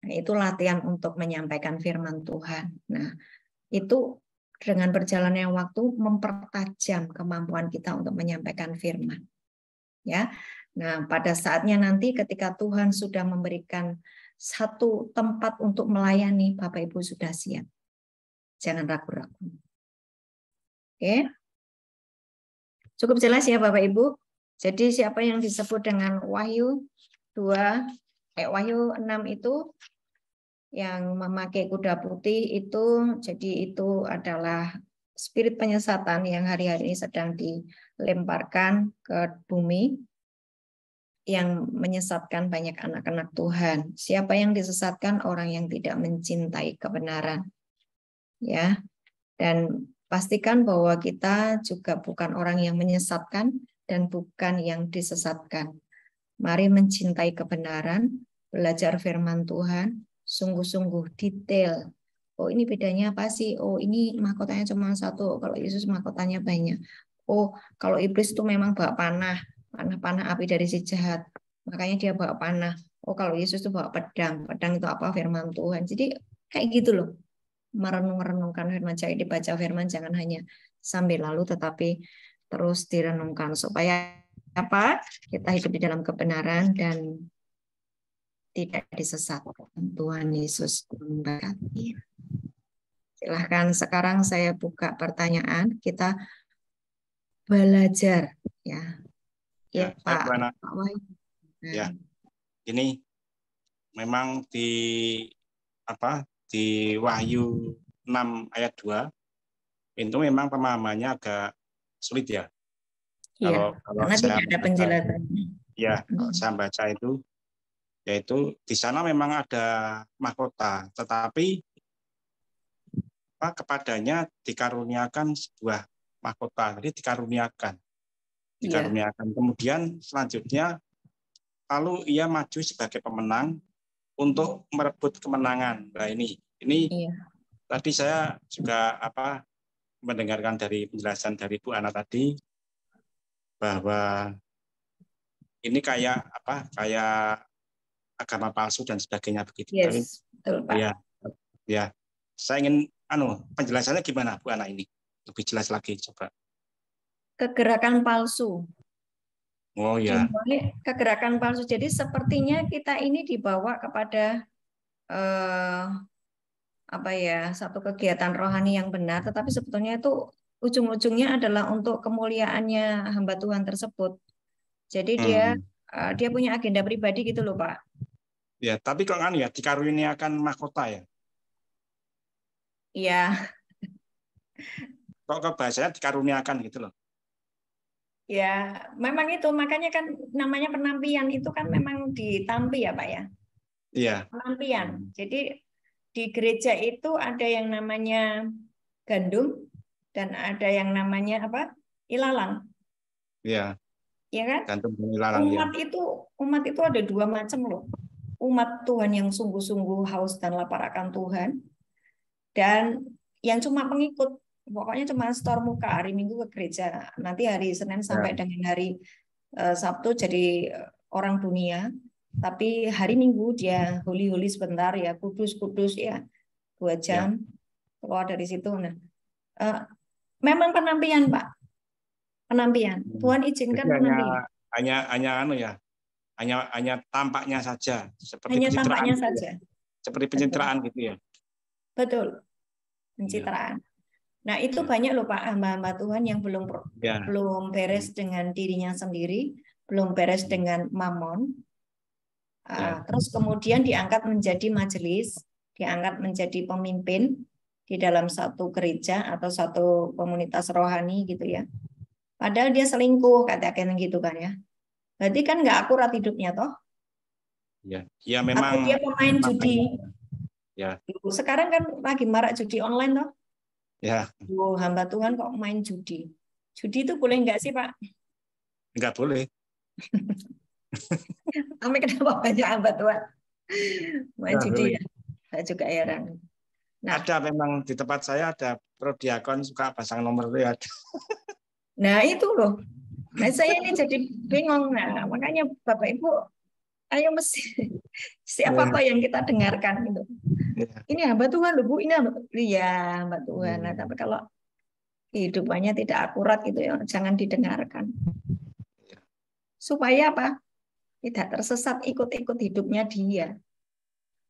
Nah, itu latihan untuk menyampaikan firman Tuhan. Nah, itu dengan berjalannya waktu mempertajam kemampuan kita untuk menyampaikan firman. Ya. Nah, pada saatnya nanti ketika Tuhan sudah memberikan satu tempat untuk melayani, Bapak Ibu sudah siap. Jangan ragu-ragu. Oke. Cukup jelas ya Bapak Ibu. Jadi siapa yang disebut dengan Wahyu 2, Wahyu 6 itu yang memakai kuda putih itu, jadi itu adalah spirit penyesatan yang hari-hari ini sedang dilemparkan ke bumi, yang menyesatkan banyak anak-anak Tuhan. Siapa yang disesatkan? Orang yang tidak mencintai kebenaran. Ya. Dan pastikan bahwa kita juga bukan orang yang menyesatkan dan bukan yang disesatkan. Mari mencintai kebenaran, belajar firman Tuhan, sungguh-sungguh detail. Oh, ini bedanya apa sih? Oh, ini mahkotanya cuma satu. Kalau Yesus mahkotanya banyak. Oh, kalau iblis itu memang bawa panah, panah api dari si jahat. Makanya dia bawa panah. Oh, kalau Yesus itu bawa pedang. Pedang itu apa? Firman Tuhan. Jadi kayak gitu loh. Merenung-renungkan firman, jadi dibaca firman jangan hanya sambil lalu, tetapi terus direnungkan supaya apa? Kita hidup di dalam kebenaran dan tidak disesatkan. Tuhan Yesus memberkati. Silahkan sekarang saya buka pertanyaan. Kita belajar ya. Ya, Pak. Pak Wahyu. Ya. Ini memang di Wahyu 6 ayat 2 itu memang pemahamannya agak sulit ya. Iya, kalau karena saya tidak ada penjelasan. Ya, kalau saya baca itu, yaitu di sana memang ada mahkota, tetapi kepadanya dikaruniakan sebuah mahkota, jadi dikaruniakan. Kemudian selanjutnya, lalu ia maju sebagai pemenang untuk merebut kemenangan. Nah ini tadi saya juga mendengarkan dari penjelasan dari Bu Ana tadi bahwa ini kayak agama palsu dan sebagainya begitu. Yes, betul, Pak. Ya. Saya ingin penjelasannya gimana Bu Ana ini? Lebih jelas lagi coba. Kegerakan palsu. Oh ya. Kegerakan palsu. Jadi sepertinya kita ini dibawa kepada satu kegiatan rohani yang benar, tetapi sebetulnya itu ujung-ujungnya adalah untuk kemuliaannya hamba Tuhan tersebut. Jadi dia punya agenda pribadi gitu loh, Pak. Ya, tapi kok dikaruniakan mahkota ya? Iya. Kok bahasanya dikaruniakan gitu loh? Ya, memang itu makanya kan namanya penampian itu kan memang ditampi ya, Pak ya. Iya. Penampian. Jadi di gereja itu ada yang namanya gandum dan ada yang namanya ilalang. Iya. Ya kan? Gandum dan ilalang. Umat itu ada dua macam loh. Umat Tuhan yang sungguh-sungguh haus dan lapar akan Tuhan, dan yang cuma pengikut. Pokoknya cuma setor muka hari Minggu ke gereja. Nanti hari Senin sampai dengan hari Sabtu jadi orang dunia. Tapi hari Minggu dia holi-holi sebentar ya, kudus-kudus ya, 2 jam. Keluar dari situ. Nah, memang penampian, Pak. Penampian. Tuhan izinkan penampian. Hanya tampaknya saja, seperti hanya pencitraan tampaknya gitu saja. Ya. Seperti pencitraan gitu ya. Betul. Pencitraan. Nah, itu banyak loh Pak hamba-hamba Tuhan yang belum beres dengan dirinya sendiri, belum beres dengan mamon. Terus kemudian diangkat menjadi majelis, diangkat menjadi pemimpin di dalam satu gereja atau satu komunitas rohani gitu ya. Padahal dia selingkuh katakan gitu kan ya. Berarti kan nggak akurat hidupnya toh. Ya memang. Atau dia pemain judi. Ya. Sekarang kan lagi marak judi online toh. Ya. Hamba Tuhan kok main judi. Judi itu boleh nggak sih Pak? Nggak boleh. Tapi kenapa banyak hamba Tuhan main judi ya? Saya juga heran. Nah, ada memang di tempat saya ada prodiakon suka pasang nomor itu ada. Nah itu loh. Nah saya ini jadi bingung. Nah makanya Bapak Ibu, ayo mesti siapa yang kita dengarkan itu. Ini hamba Tuhan loh Bu, ini hamba Tuhan. Nah, tapi kalau kehidupannya tidak akurat itu ya jangan didengarkan. Supaya apa? Tidak tersesat ikut-ikut hidupnya dia.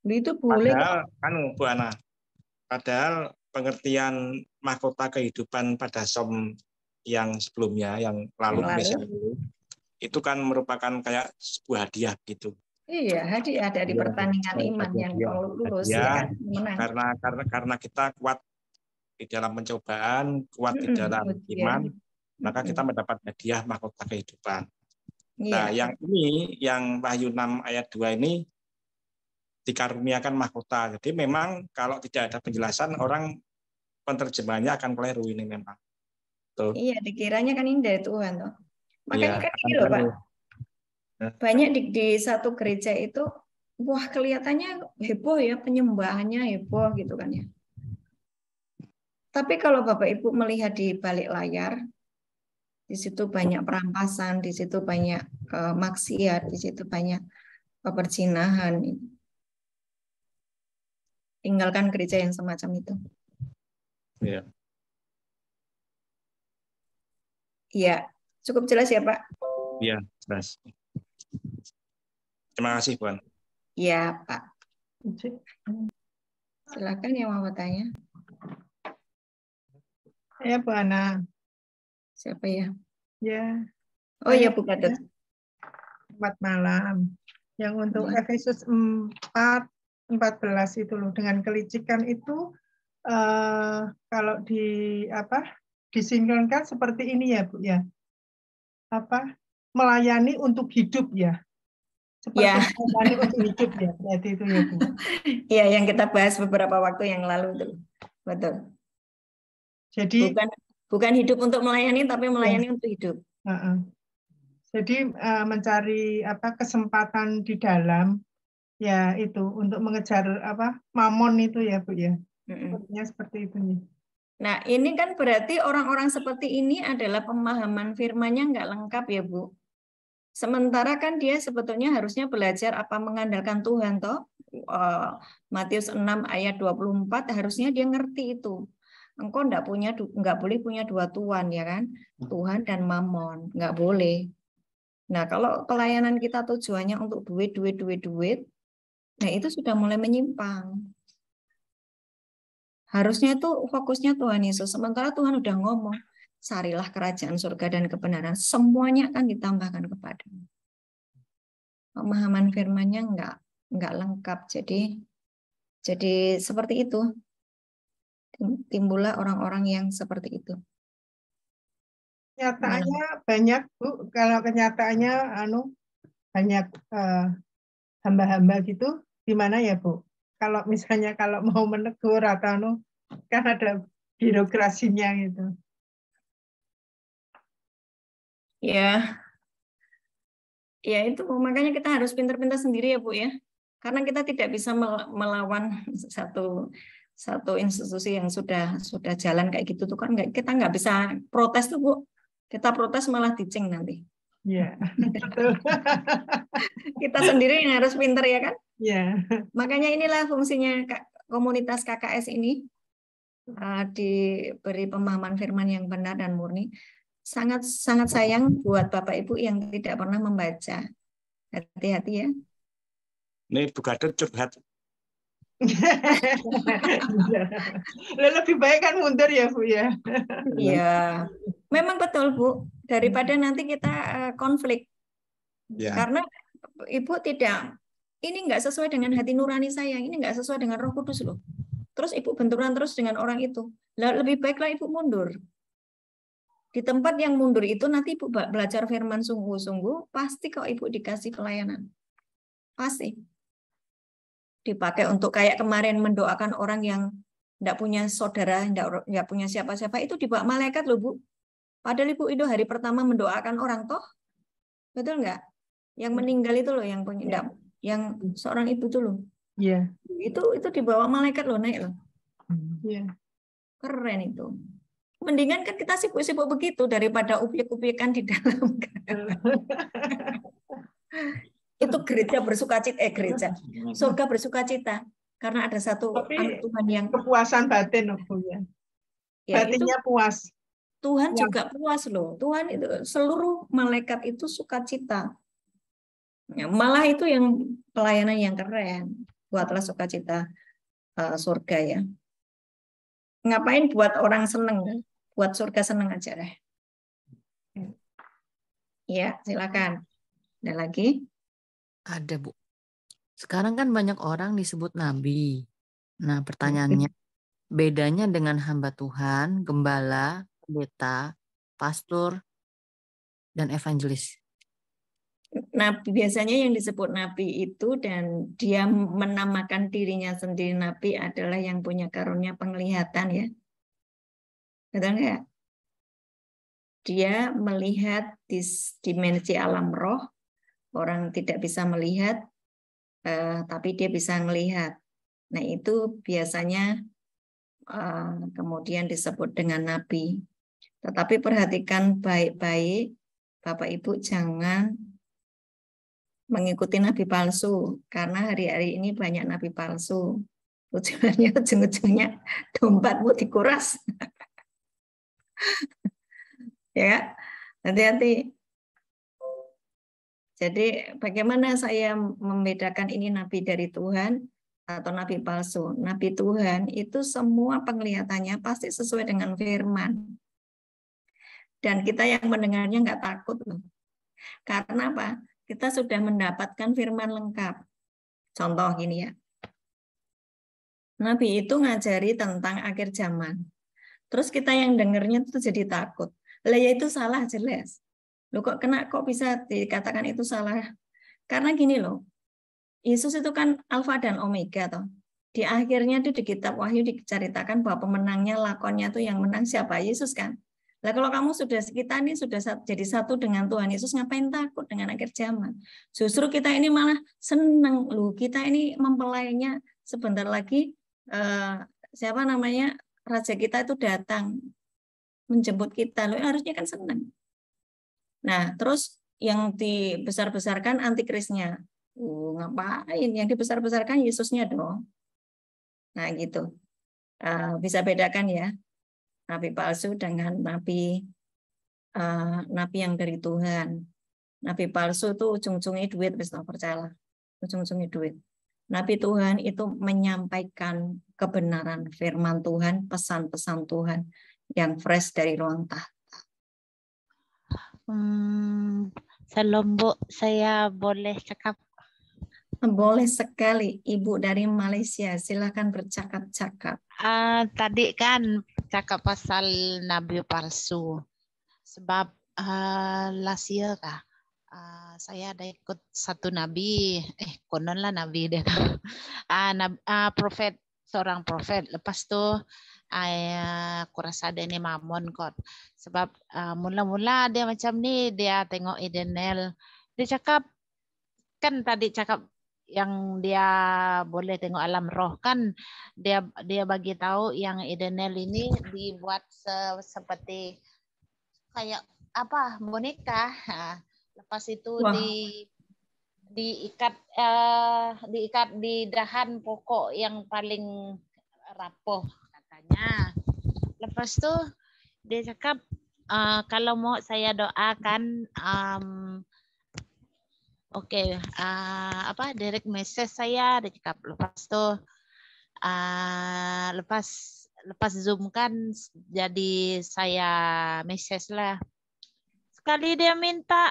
Itu boleh. Padahal Bu Ana, padahal pengertian mahkota kehidupan pada Som yang sebelumnya, yang lalu, itu kan merupakan kayak sebuah hadiah gitu. Iya, hadiah dari pertandingan iman yang lulus ya kan, menang. Karena kita kuat di dalam pencobaan, kuat di dalam iman, maka kita mendapat hadiah mahkota kehidupan. Nah, yang ini, yang Wahyu 6 ayat 2 ini dikaruniakan mahkota. Jadi memang kalau tidak ada penjelasan, orang penerjemahannya akan keliru ini memang. Tuh. Iya, dikiranya kan ini dari Tuhan toh. Makanya kan gini loh, Pak. Banyak di satu gereja itu, wah kelihatannya heboh ya, penyembahannya heboh gitu kan ya. Tapi kalau Bapak Ibu melihat di balik layar, di situ banyak perampasan, di situ banyak maksiat, di situ banyak peperzinahan. Tinggalkan gereja yang semacam itu. Iya. Iya, cukup jelas ya Pak? Iya, jelas. Terima kasih, Puan. Iya, Pak. Silakan yang mau bertanya. Ya, Bu Ana. Siapa ya? Ya. Oh iya, Bu Gatot. Selamat malam. Yang untuk Efesus 4:14 itu loh, dengan kelicikan itu kalau disinkronkan seperti ini ya, Bu ya. Melayani untuk hidup ya. Seperti melayani untuk hidup ya, berarti itu ya, Bu. Iya, yang kita bahas beberapa waktu yang lalu itu. Betul. Jadi bukan hidup untuk melayani, tapi melayani untuk hidup. Jadi mencari kesempatan di dalam ya itu untuk mengejar mamon itu ya, Bu ya. Sepertinya seperti itu nih. Nah, ini kan berarti orang-orang seperti ini adalah pemahaman firman-nya nggak lengkap ya, Bu. Sementara kan dia sebetulnya harusnya belajar apa mengandalkan Tuhan toh. Matius 6 ayat 24 harusnya dia ngerti itu. Engkau nggak boleh punya dua tuan ya kan, Tuhan dan Mamon, nggak boleh. Nah kalau pelayanan kita tujuannya untuk duit, nah itu sudah mulai menyimpang. Harusnya itu fokusnya Tuhan Yesus. Sementara Tuhan udah ngomong, carilah kerajaan surga dan kebenaran, semuanya akan ditambahkan kepadamu. Pemahaman firman-nya nggak lengkap, jadi seperti itu. Timbullah orang-orang yang seperti itu. Nyataannya banyak, Bu. Kalau kenyataannya banyak hamba-hamba gitu, gimana ya, Bu? Kalau misalnya mau menegur atau kan ada birokrasinya gitu. Ya itu makanya kita harus pintar-pintar sendiri ya, Bu ya. Karena kita tidak bisa melawan satu institusi yang sudah jalan kayak gitu tuh kan kita nggak bisa protes tuh, Bu. Kita protes malah diceng nanti. Iya. Kita sendiri yang harus pintar ya kan? Iya. Makanya inilah fungsinya komunitas KKS ini, diberi pemahaman firman yang benar dan murni. Sangat sayang buat Bapak Ibu yang tidak pernah membaca. Hati-hati ya. Ini Bu Gatot curhat. Lebih baik kan mundur ya, Bu ya. Iya, memang betul Bu. Daripada nanti kita konflik. Ya. Karena Ibu ini nggak sesuai dengan hati nurani saya, ini nggak sesuai dengan Roh Kudus loh. Terus Ibu benturan terus dengan orang itu. Lebih baiklah Ibu mundur. Di tempat yang mundur itu nanti Ibu belajar firman sungguh-sungguh, pasti kok Ibu dikasih pelayanan. Pasti. Dipakai untuk kayak kemarin mendoakan orang yang enggak punya saudara, enggak punya siapa-siapa, itu dibawa malaikat loh, Bu. Padahal Ibu itu hari pertama mendoakan orang toh. Betul enggak? Yang meninggal itu loh yang punya yang seorang ibu itu loh. Iya. Itu dibawa malaikat loh, naik loh. Iya. Keren itu. Mendingan kan kita sibuk-sibuk begitu daripada upiek-upiekan di dalam. Itu gereja bersukacita, surga bersukacita karena ada satu anak Tuhan yang kepuasan batin, ya. Batinnya puas. Tuhan juga puas loh. Tuhan itu seluruh malaikat itu sukacita. Ya, malah itu yang pelayanan yang keren. Buatlah sukacita surga ya. Ngapain buat orang seneng? Buat surga seneng aja deh. Ya, silakan. Ada lagi? Ada, Bu. Sekarang kan banyak orang disebut nabi. Nah, pertanyaannya, bedanya dengan hamba Tuhan, gembala, pendeta, pastor, dan evangelis? Nabi biasanya yang disebut nabi itu dan dia menamakan dirinya sendiri nabi adalah yang punya karunia penglihatan ya. Betul nggak? Dia melihat di dimensi alam roh, orang tidak bisa melihat, tapi dia bisa melihat. Nah itu biasanya kemudian disebut dengan nabi. Tetapi perhatikan baik-baik, Bapak Ibu jangan mengikuti nabi palsu, karena hari-hari ini banyak nabi palsu. Tujuannya ujung-ujungnya dompetmu dikuras. Ya, hati-hati. Jadi bagaimana saya membedakan ini nabi dari Tuhan atau nabi palsu? Nabi Tuhan itu semua penglihatannya pasti sesuai dengan firman. Dan kita yang mendengarnya nggak takut loh. Karena apa? Kita sudah mendapatkan firman lengkap. Contoh gini ya. Nabi itu ngajari tentang akhir zaman. Terus kita yang dengernya itu jadi takut. Lah ya itu salah jelas. Loh kok bisa dikatakan itu salah? Karena gini loh. Yesus itu kan alfa dan omega toh. Di akhirnya itu di kitab Wahyu diceritakan bahwa pemenangnya lakonnya tuh yang menang siapa? Yesus kan. Lah kalau kamu kita ini sudah jadi satu dengan Tuhan Yesus, ngapain takut dengan akhir zaman? Justru kita ini malah senang loh. Kita ini mempelainya sebentar lagi siapa namanya raja kita itu datang menjemput kita loh. Harusnya kan senang. Nah terus yang dibesar-besarkan antikrisnya. Ngapain? Yang dibesar-besarkan Yesusnya dong. Nah gitu. Bisa bedakan ya. Nabi palsu dengan nabi yang dari Tuhan. Nabi palsu itu ujung-ujungnya duit, bisa percayalah. Ujung-ujungnya duit. Nabi Tuhan itu menyampaikan kebenaran firman Tuhan, pesan-pesan Tuhan yang fresh dari ruang tahta. Salam Bu, saya boleh cakap? Boleh sekali, Ibu dari Malaysia. Silakan bercakap-cakap. Tadi kan cakap pasal nabi palsu. Sebab last year kah, saya ada ikut satu nabi, kononlah nabi dia. Profet, seorang profet. Lepas tu aku rasa dia ni mamon kot. Sebab mula-mula dia macam ni, dia tengok Edenel. Dia cakap, kan tadi cakap yang dia boleh tengok alam roh kan, dia bagi tahu yang Edenel ini dibuat seperti kayak apa boneka. Lepas itu diikat di dahan pokok yang paling rapuh katanya. Lepas tu dia cakap kalau mau saya doakan Oke, direct message saya dia cakap. Lepas tu lepas Zoom kan, jadi saya message lah. Sekali dia minta,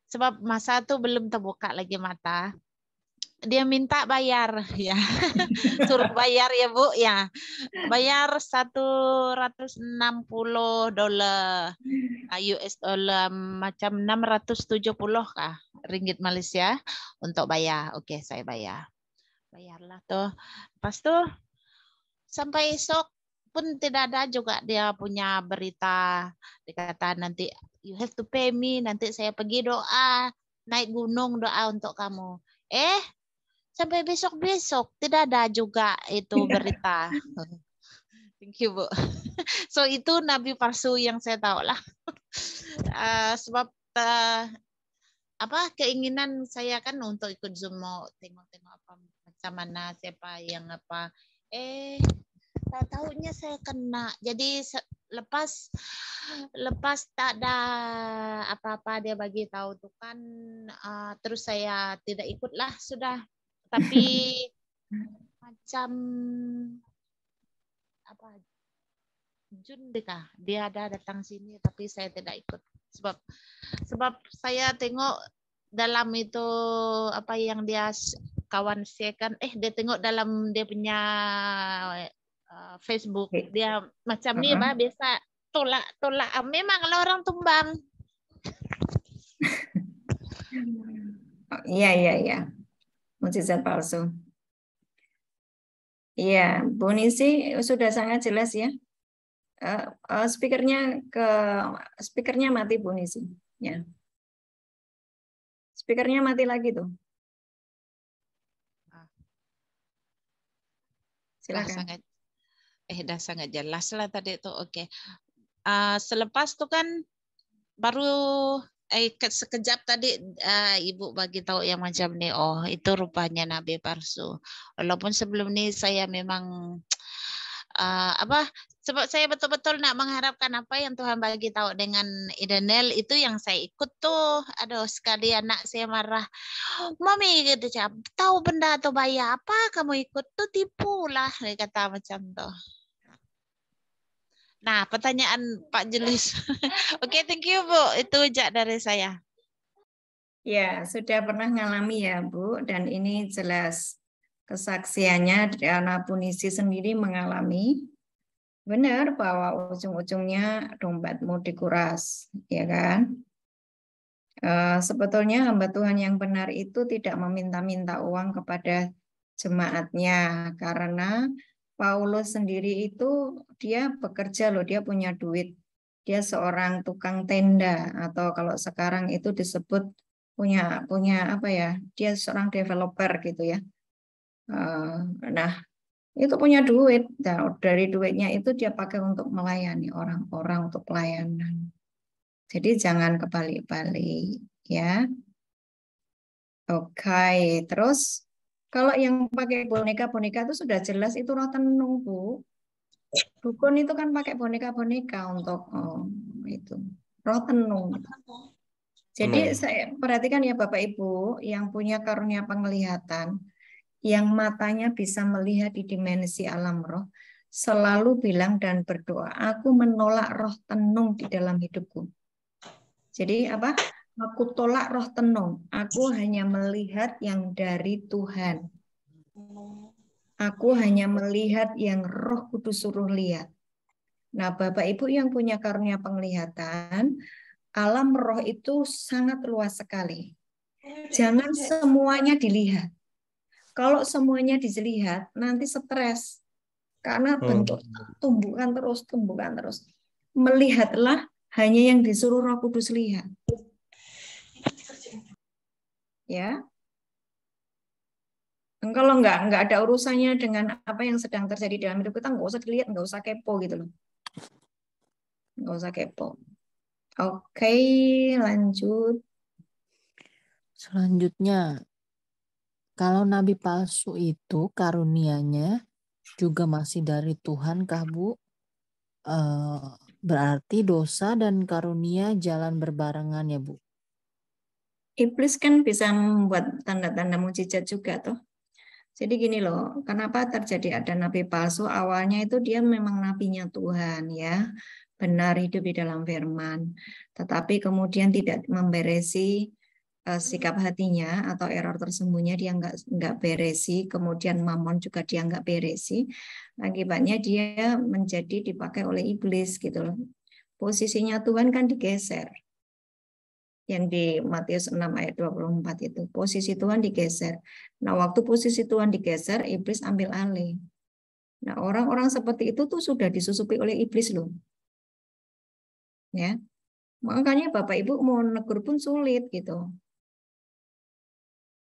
sebab masa tu belum terbuka lagi mata, dia minta bayar ya. Suruh bayar ya Bu ya. Bayar $160 US dollar, macam 670 kah ringgit Malaysia untuk bayar. Oke, saya bayar. Bayarlah tuh. Lepas tu sampai esok pun tidak ada juga dia punya berita. Dikata nanti you have to pay me, nanti saya pergi doa, naik gunung doa untuk kamu. Sampai besok-besok tidak ada juga itu berita. Thank you Bu. So itu nabi palsu yang saya tahu lah. Sebab keinginan saya kan untuk ikut Zoom, mau tengok-tengok apa macam mana, siapa yang apa. Tahunya saya kena. Jadi lepas tak ada apa-apa dia bagi tahu tuh kan, terus saya tidak ikutlah sudah. Tapi macam Jun dekah dia ada datang sini tapi saya tidak ikut. Sebab saya tengok dalam itu apa yang dia kawan sharekan, dia tengok dalam dia punya Facebook, dia macam ni biasa tolak memang kalau orang tumbang. Iya. Mukjizat palsu. Iya, Bu Nisi sudah sangat jelas ya. Speakernya mati Bu Nisi. Ya. Speakernya mati lagi tuh. Silakan. Dah sangat jelas lah tadi tuh. Oke. Selepas tuh kan baru sekejap tadi Ibu bagi tahu yang macam ni, oh itu rupanya nabi palsu. Walaupun sebelum ni saya memang sebab saya betul-betul nak mengharapkan apa yang Tuhan bagi tahu dengan Idanel itu yang saya ikut tuh. Aduh, sekali anak saya marah, Mami gitu, tahu benda atau bayar apa kamu ikut tuh, tipu lah, dia kata macam tuh. Nah, pertanyaan Pak Julius. Oke, thank you Bu. Itu jak dari saya. Ya, sudah pernah ngalami ya Bu, dan ini jelas kesaksiannya karena Bu Nisi sendiri mengalami. Benar bahwa ujung-ujungnya dompetmu dikuras, ya kan? Sebetulnya hamba Tuhan yang benar itu tidak meminta-minta uang kepada jemaatnya, karena Paulus sendiri itu dia bekerja loh, dia punya duit. Dia seorang tukang tenda, atau kalau sekarang itu disebut punya apa ya? Dia seorang developer gitu ya. Nah, itu punya duit. Nah, dari duitnya itu dia pakai untuk melayani orang-orang, untuk pelayanan. Jadi jangan kebalik-balik ya. Oke, terus kalau yang pakai boneka-boneka itu sudah jelas itu roh tenung, Bu. Dukun itu kan pakai boneka-boneka untuk itu roh tenung. Jadi saya perhatikan ya Bapak Ibu yang punya karunia penglihatan, yang matanya bisa melihat di dimensi alam roh, selalu bilang dan berdoa, aku menolak roh tenung di dalam hidupku. Jadi apa? Aku tolak roh tenung. Aku hanya melihat yang dari Tuhan. Aku hanya melihat yang Roh Kudus suruh lihat. Nah, Bapak Ibu yang punya karunia penglihatan, alam roh itu sangat luas sekali. Jangan semuanya dilihat. Kalau semuanya dilihat, nanti stres. Karena bentuk tumbukan terus. Melihatlah hanya yang disuruh Roh Kudus lihat. Ya. Kalau nggak ada urusannya dengan apa yang sedang terjadi dalam hidup kita, nggak usah dilihat, nggak usah kepo gitu loh. Nggak usah kepo. Oke, lanjut. Selanjutnya, kalau nabi palsu itu karunianya juga masih dari Tuhan kah, Bu? Berarti dosa dan karunia jalan berbarengan ya, Bu? Iblis kan bisa membuat tanda-tanda mujizat juga tuh. Jadi gini loh, kenapa terjadi ada nabi palsu? Awalnya itu dia memang nabinya Tuhan ya, benar hidup di dalam firman. Tetapi kemudian tidak memberesi sikap hatinya atau error tersembunyi, dia nggak beresi. Kemudian mamon juga dia nggak beresi. Akibatnya dia menjadi dipakai oleh iblis gitu loh. Posisinya Tuhan kan digeser. Yang di Matius 6 ayat 24 itu. Posisi Tuhan digeser. Nah, waktu posisi Tuhan digeser, iblis ambil alih. Nah, orang-orang seperti itu tuh sudah disusupi oleh iblis loh. Ya. Makanya Bapak Ibu mau negur pun sulit gitu.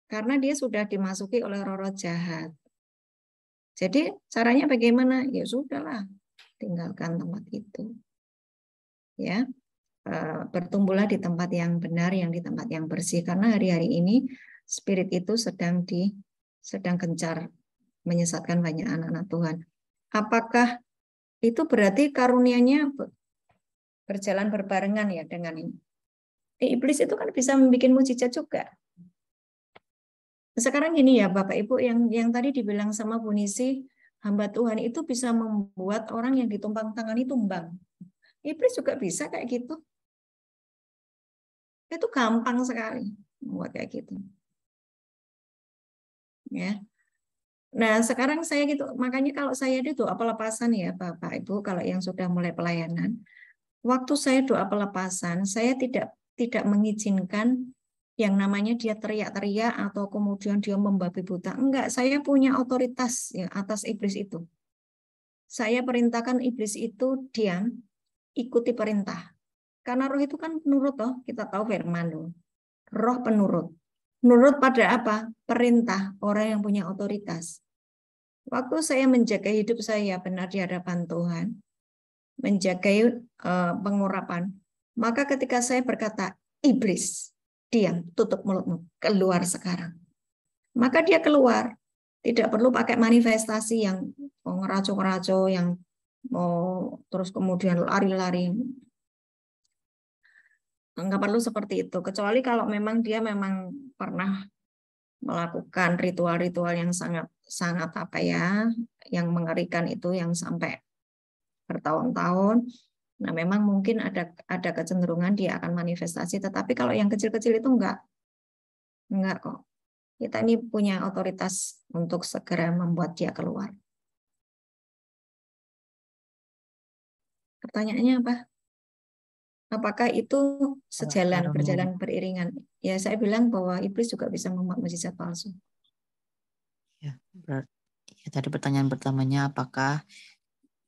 Karena dia sudah dimasuki oleh roh-roh jahat. Jadi caranya bagaimana? Ya sudahlah, tinggalkan tempat itu. Ya. Bertumbuhlah di tempat yang benar, yang di tempat yang bersih, karena hari-hari ini spirit itu sedang gencar menyesatkan banyak anak-anak Tuhan. Apakah itu berarti karunianya berjalan berbarengan ya dengan ini? Iblis itu kan bisa membuat mujizat juga. Sekarang gini ya Bapak Ibu, yang tadi dibilang sama Bu Nisi, hamba Tuhan itu bisa membuat orang yang ditumpang tangani tumbang. Iblis juga bisa kayak gitu. Itu gampang sekali buat kayak gitu. Ya. Nah, sekarang saya gitu, makanya kalau saya itu doa pelepasan ya Bapak Ibu, kalau yang sudah mulai pelayanan, waktu saya doa pelepasan, saya tidak mengizinkan yang namanya dia teriak-teriak atau kemudian dia membabi buta. Enggak, saya punya otoritas ya atas iblis itu. Saya perintahkan iblis itu diam, ikuti perintah. Karena roh itu kan penurut toh, kita tahu firman loh. Roh penurut. Menurut pada apa? Perintah orang yang punya otoritas. Waktu saya menjaga hidup saya benar di hadapan Tuhan, menjaga pengurapan, maka ketika saya berkata, iblis, diam, tutup mulutmu, keluar sekarang. Maka dia keluar. Tidak perlu pakai manifestasi yang ngeraco-ngeraco, yang mau terus kemudian lari-lari. Nggak perlu seperti itu. Kecuali kalau memang dia memang pernah melakukan ritual-ritual yang sangat apa ya, yang mengerikan itu, yang sampai bertahun-tahun. Nah, memang mungkin ada kecenderungan dia akan manifestasi. Tetapi kalau yang kecil-kecil itu enggak kok. Kita ini punya otoritas untuk segera membuat dia keluar. Pertanyaannya apa? Apakah itu berjalan beriringan? Ya, saya bilang bahwa iblis juga bisa membuat mukjizat palsu. Ya, tadi pertanyaan pertamanya apakah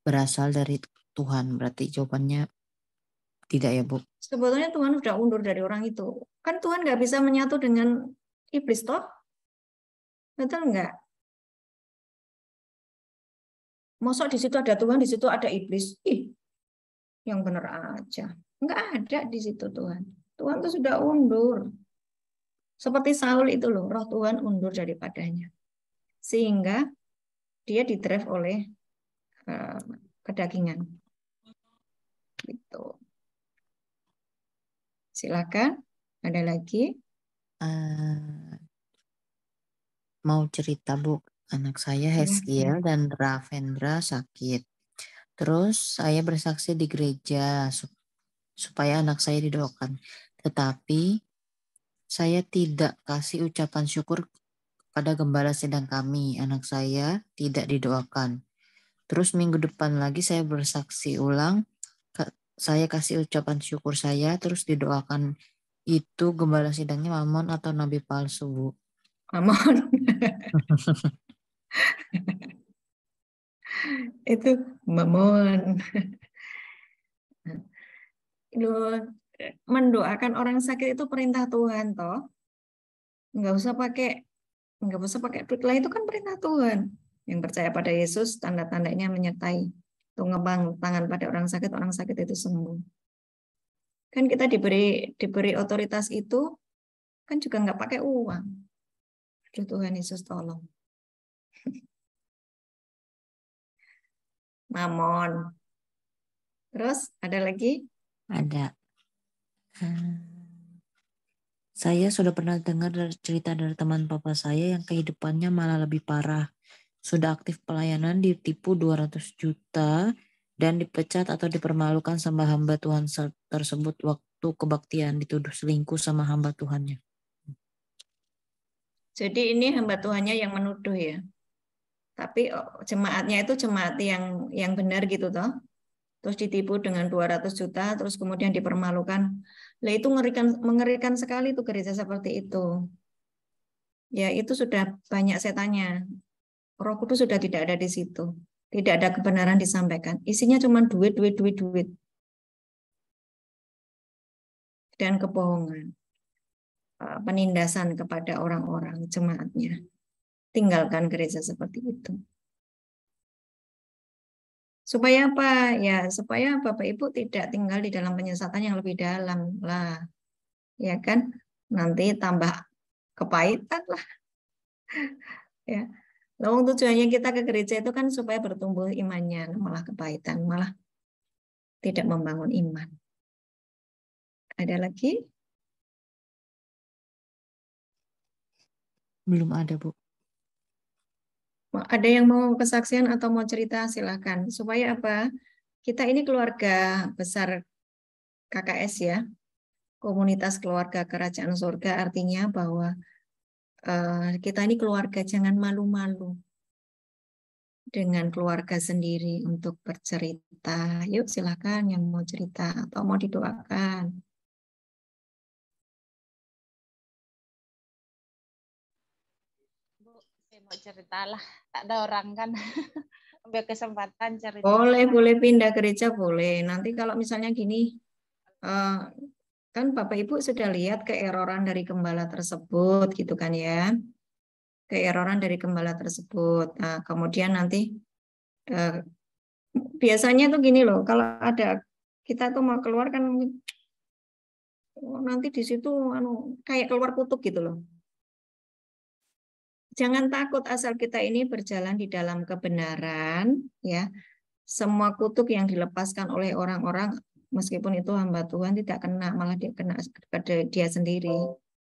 berasal dari Tuhan? Berarti jawabannya tidak ya, Bu? Sebetulnya Tuhan sudah undur dari orang itu. Kan Tuhan nggak bisa menyatu dengan iblis toh? Betul nggak? Masa di situ ada Tuhan, di situ ada iblis? Ih, yang benar aja. Nggak ada di situ Tuhan. Tuhan itu sudah undur. Seperti Saul itu loh, roh Tuhan undur daripadanya. Sehingga dia didrive oleh kedagingan. Gitu. Silakan, ada lagi? Mau cerita, Bu. Anak saya Hezkiel dan Ravendra sakit. Terus saya bersaksi di gereja supaya anak saya didoakan. Tetapi saya tidak kasih ucapan syukur pada gembala sidang kami. Anak saya tidak didoakan. Terus minggu depan lagi saya bersaksi ulang. Saya kasih ucapan syukur saya terus didoakan. Itu gembala sidangnya Mamon atau nabi palsu, Bu? Mamon. Itu Mamon. Mendoakan orang sakit itu perintah Tuhan toh. Nggak usah pakai duit lah, itu kan perintah Tuhan. Yang percaya pada Yesus, tanda-tandanya menyertai. Tunggang tangan pada orang sakit itu sembuh. Kan kita diberi otoritas itu kan juga nggak pakai uang. Aduh, Tuhan Yesus tolong. Mamon. Terus ada lagi? Ada. Saya sudah pernah dengar cerita dari teman papa saya yang kehidupannya malah lebih parah. Sudah aktif pelayanan, ditipu 200 juta dan dipecat atau dipermalukan sama hamba Tuhan tersebut waktu kebaktian, dituduh selingkuh sama hamba Tuhannya. Jadi ini hamba Tuhannya yang menuduh ya. Tapi jemaatnya itu jemaat yang benar gitu toh. Terus ditipu dengan 200 juta, terus kemudian dipermalukan. Lah itu mengerikan sekali tuh gereja seperti itu. Ya itu sudah banyak setannya. Roh Kudus sudah tidak ada di situ. Tidak ada kebenaran disampaikan. Isinya cuma duit. Dan kebohongan. Penindasan kepada orang-orang jemaatnya. Tinggalkan gereja seperti itu. Supaya apa? Ya, supaya Bapak Ibu tidak tinggal di dalam penyesatan yang lebih dalam lah. Ya kan? Nanti tambah kepahitan lah. Ya. Lalu tujuannya kita ke gereja itu kan supaya bertumbuh imannya, malah kepahitan, malah tidak membangun iman. Ada lagi? Belum ada, Bu. Ada yang mau kesaksian atau mau cerita, silakan. Supaya apa? Kita ini keluarga besar KKS ya. komunitas keluarga kerajaan surga, artinya bahwa kita ini keluarga, jangan malu-malu dengan keluarga sendiri untuk bercerita. Yuk silakan yang mau cerita atau mau didoakan. Bu, saya mau cerita lah. Tak ada orang kan. Ambil kesempatan cerita. Boleh pindah gereja boleh. Nanti kalau misalnya gini, kan Bapak Ibu sudah lihat keeroran dari gembala tersebut, gitu kan ya? Keeroran dari gembala tersebut. Nah, kemudian nanti biasanya tuh gini loh, kalau ada kita tuh mau keluar kan nanti di situ kayak keluar kutub gitu loh. Jangan takut asal kita ini berjalan di dalam kebenaran, ya. Semua kutuk yang dilepaskan oleh orang-orang, meskipun itu hamba Tuhan, tidak kena, malah dia kena ke dia sendiri,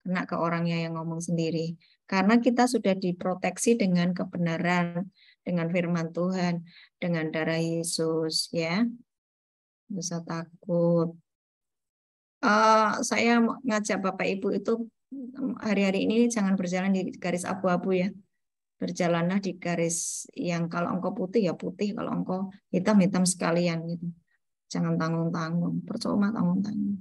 kena ke orangnya yang ngomong sendiri. Karena kita sudah diproteksi dengan kebenaran, dengan firman Tuhan, dengan darah Yesus, ya. Tidak usah takut. Saya ngajak Bapak Ibu itu hari-hari ini jangan berjalan di garis abu-abu ya. Berjalanlah di garis yang kalau engkau putih ya putih, kalau engkau hitam hitam sekalian gitu. Jangan tanggung-tanggung, percuma tanggung-tanggung.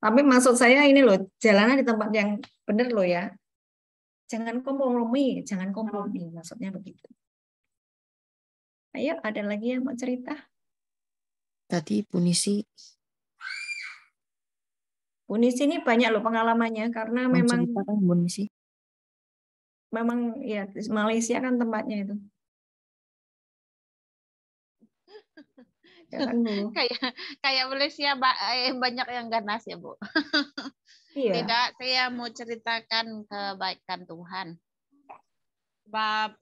Tapi maksud saya ini loh, jalannya di tempat yang benar loh ya. Jangan kompromi, maksudnya begitu. Ayo, ada lagi yang mau cerita? Tadi Bu Nisi ini banyak loh pengalamannya karena mau memang cerita kan Bu Nisi? Memang ya Malaysia kan tempatnya itu. Ya kan, Bu? Kayak Malaysia banyak yang ganas ya, Bu. Iya. Tidak, saya mau ceritakan kebaikan Tuhan. Sebab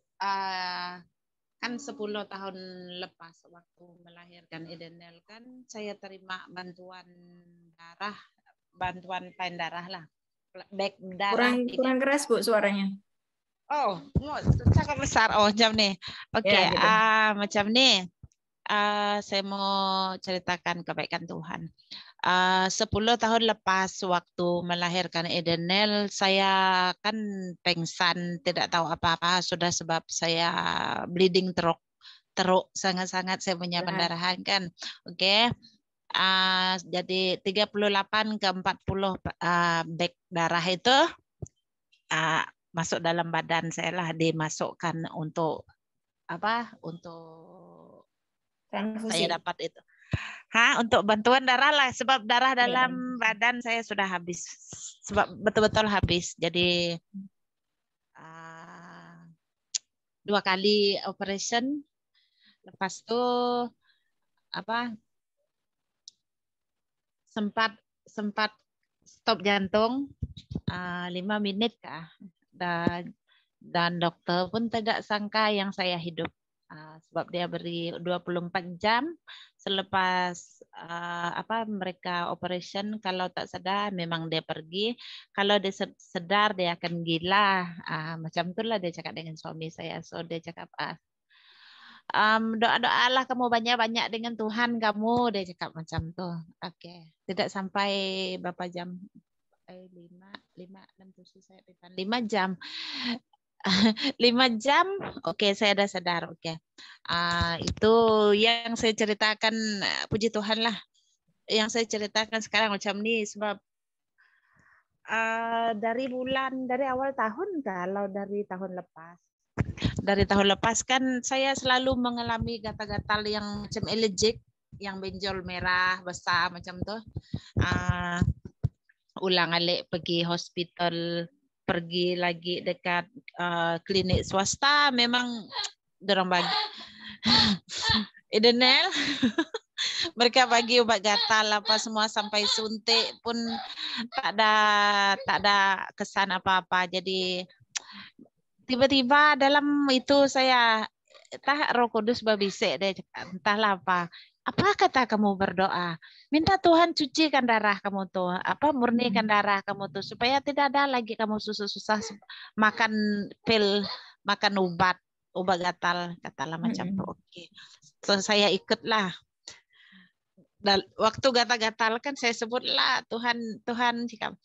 kan 10 tahun lepas waktu melahirkan Edenel kan saya terima bantuan darah lah. Back darah. Kurang keras Bu suaranya. Oh, cakap besar. Oh, jam nih. Oke, Ya, gitu. Macam nih. Saya mau ceritakan kebaikan Tuhan. 10 tahun lepas waktu melahirkan Edenel, saya kan pengsan, tidak tahu apa-apa sudah sebab saya bleeding teruk sangat-sangat saya punya pendarahan kan. Oke. Jadi 38 ke 40 bag darah itu masuk dalam badan saya lah, dimasukkan untuk apa? Untuk transfusi. Saya dapat itu. Untuk bantuan darah lah, sebab darah dalam badan saya sudah habis, sebab betul-betul habis. Jadi 2 kali operation, lepas itu sempat stop jantung 5 menit kah, dan dokter pun tidak sangka yang saya hidup. Sebab dia beri 24 jam selepas mereka operation, kalau tak sedar memang dia pergi, kalau dia sedar dia akan gila, macam itulah dia cakap dengan suami saya. So dia cakap doa-doalah kamu banyak-banyak dengan Tuhan kamu, dia cakap macam tuh. Oke. Tidak sampai berapa jam, 5 jam. 5 jam, oke, saya ada sadar, oke. Itu yang saya ceritakan, puji Tuhan lah. Yang saya ceritakan sekarang macam ni sebab dari awal tahun, kalau dari tahun lepas kan saya selalu mengalami gatal-gatal yang macam allergic, yang benjol merah besar macam tu. Ulang alik pergi hospital, pergi lagi dekat klinik swasta, memang dorang bagi Edenel. Mereka bagi ubat gatal apa semua, sampai suntik pun tak ada kesan apa-apa. Jadi tiba-tiba dalam itu saya Roh Kudus berbisik, dia cakap, entahlah apa kata kamu berdoa, minta Tuhan cucikan darah kamu tuh, murnikan darah kamu tuh, supaya tidak ada lagi kamu susah-susah makan pil, makan obat gatal, katalah macam tuh. Oke. So saya ikutlah. waktu gatal-gatal kan saya sebutlah Tuhan sikap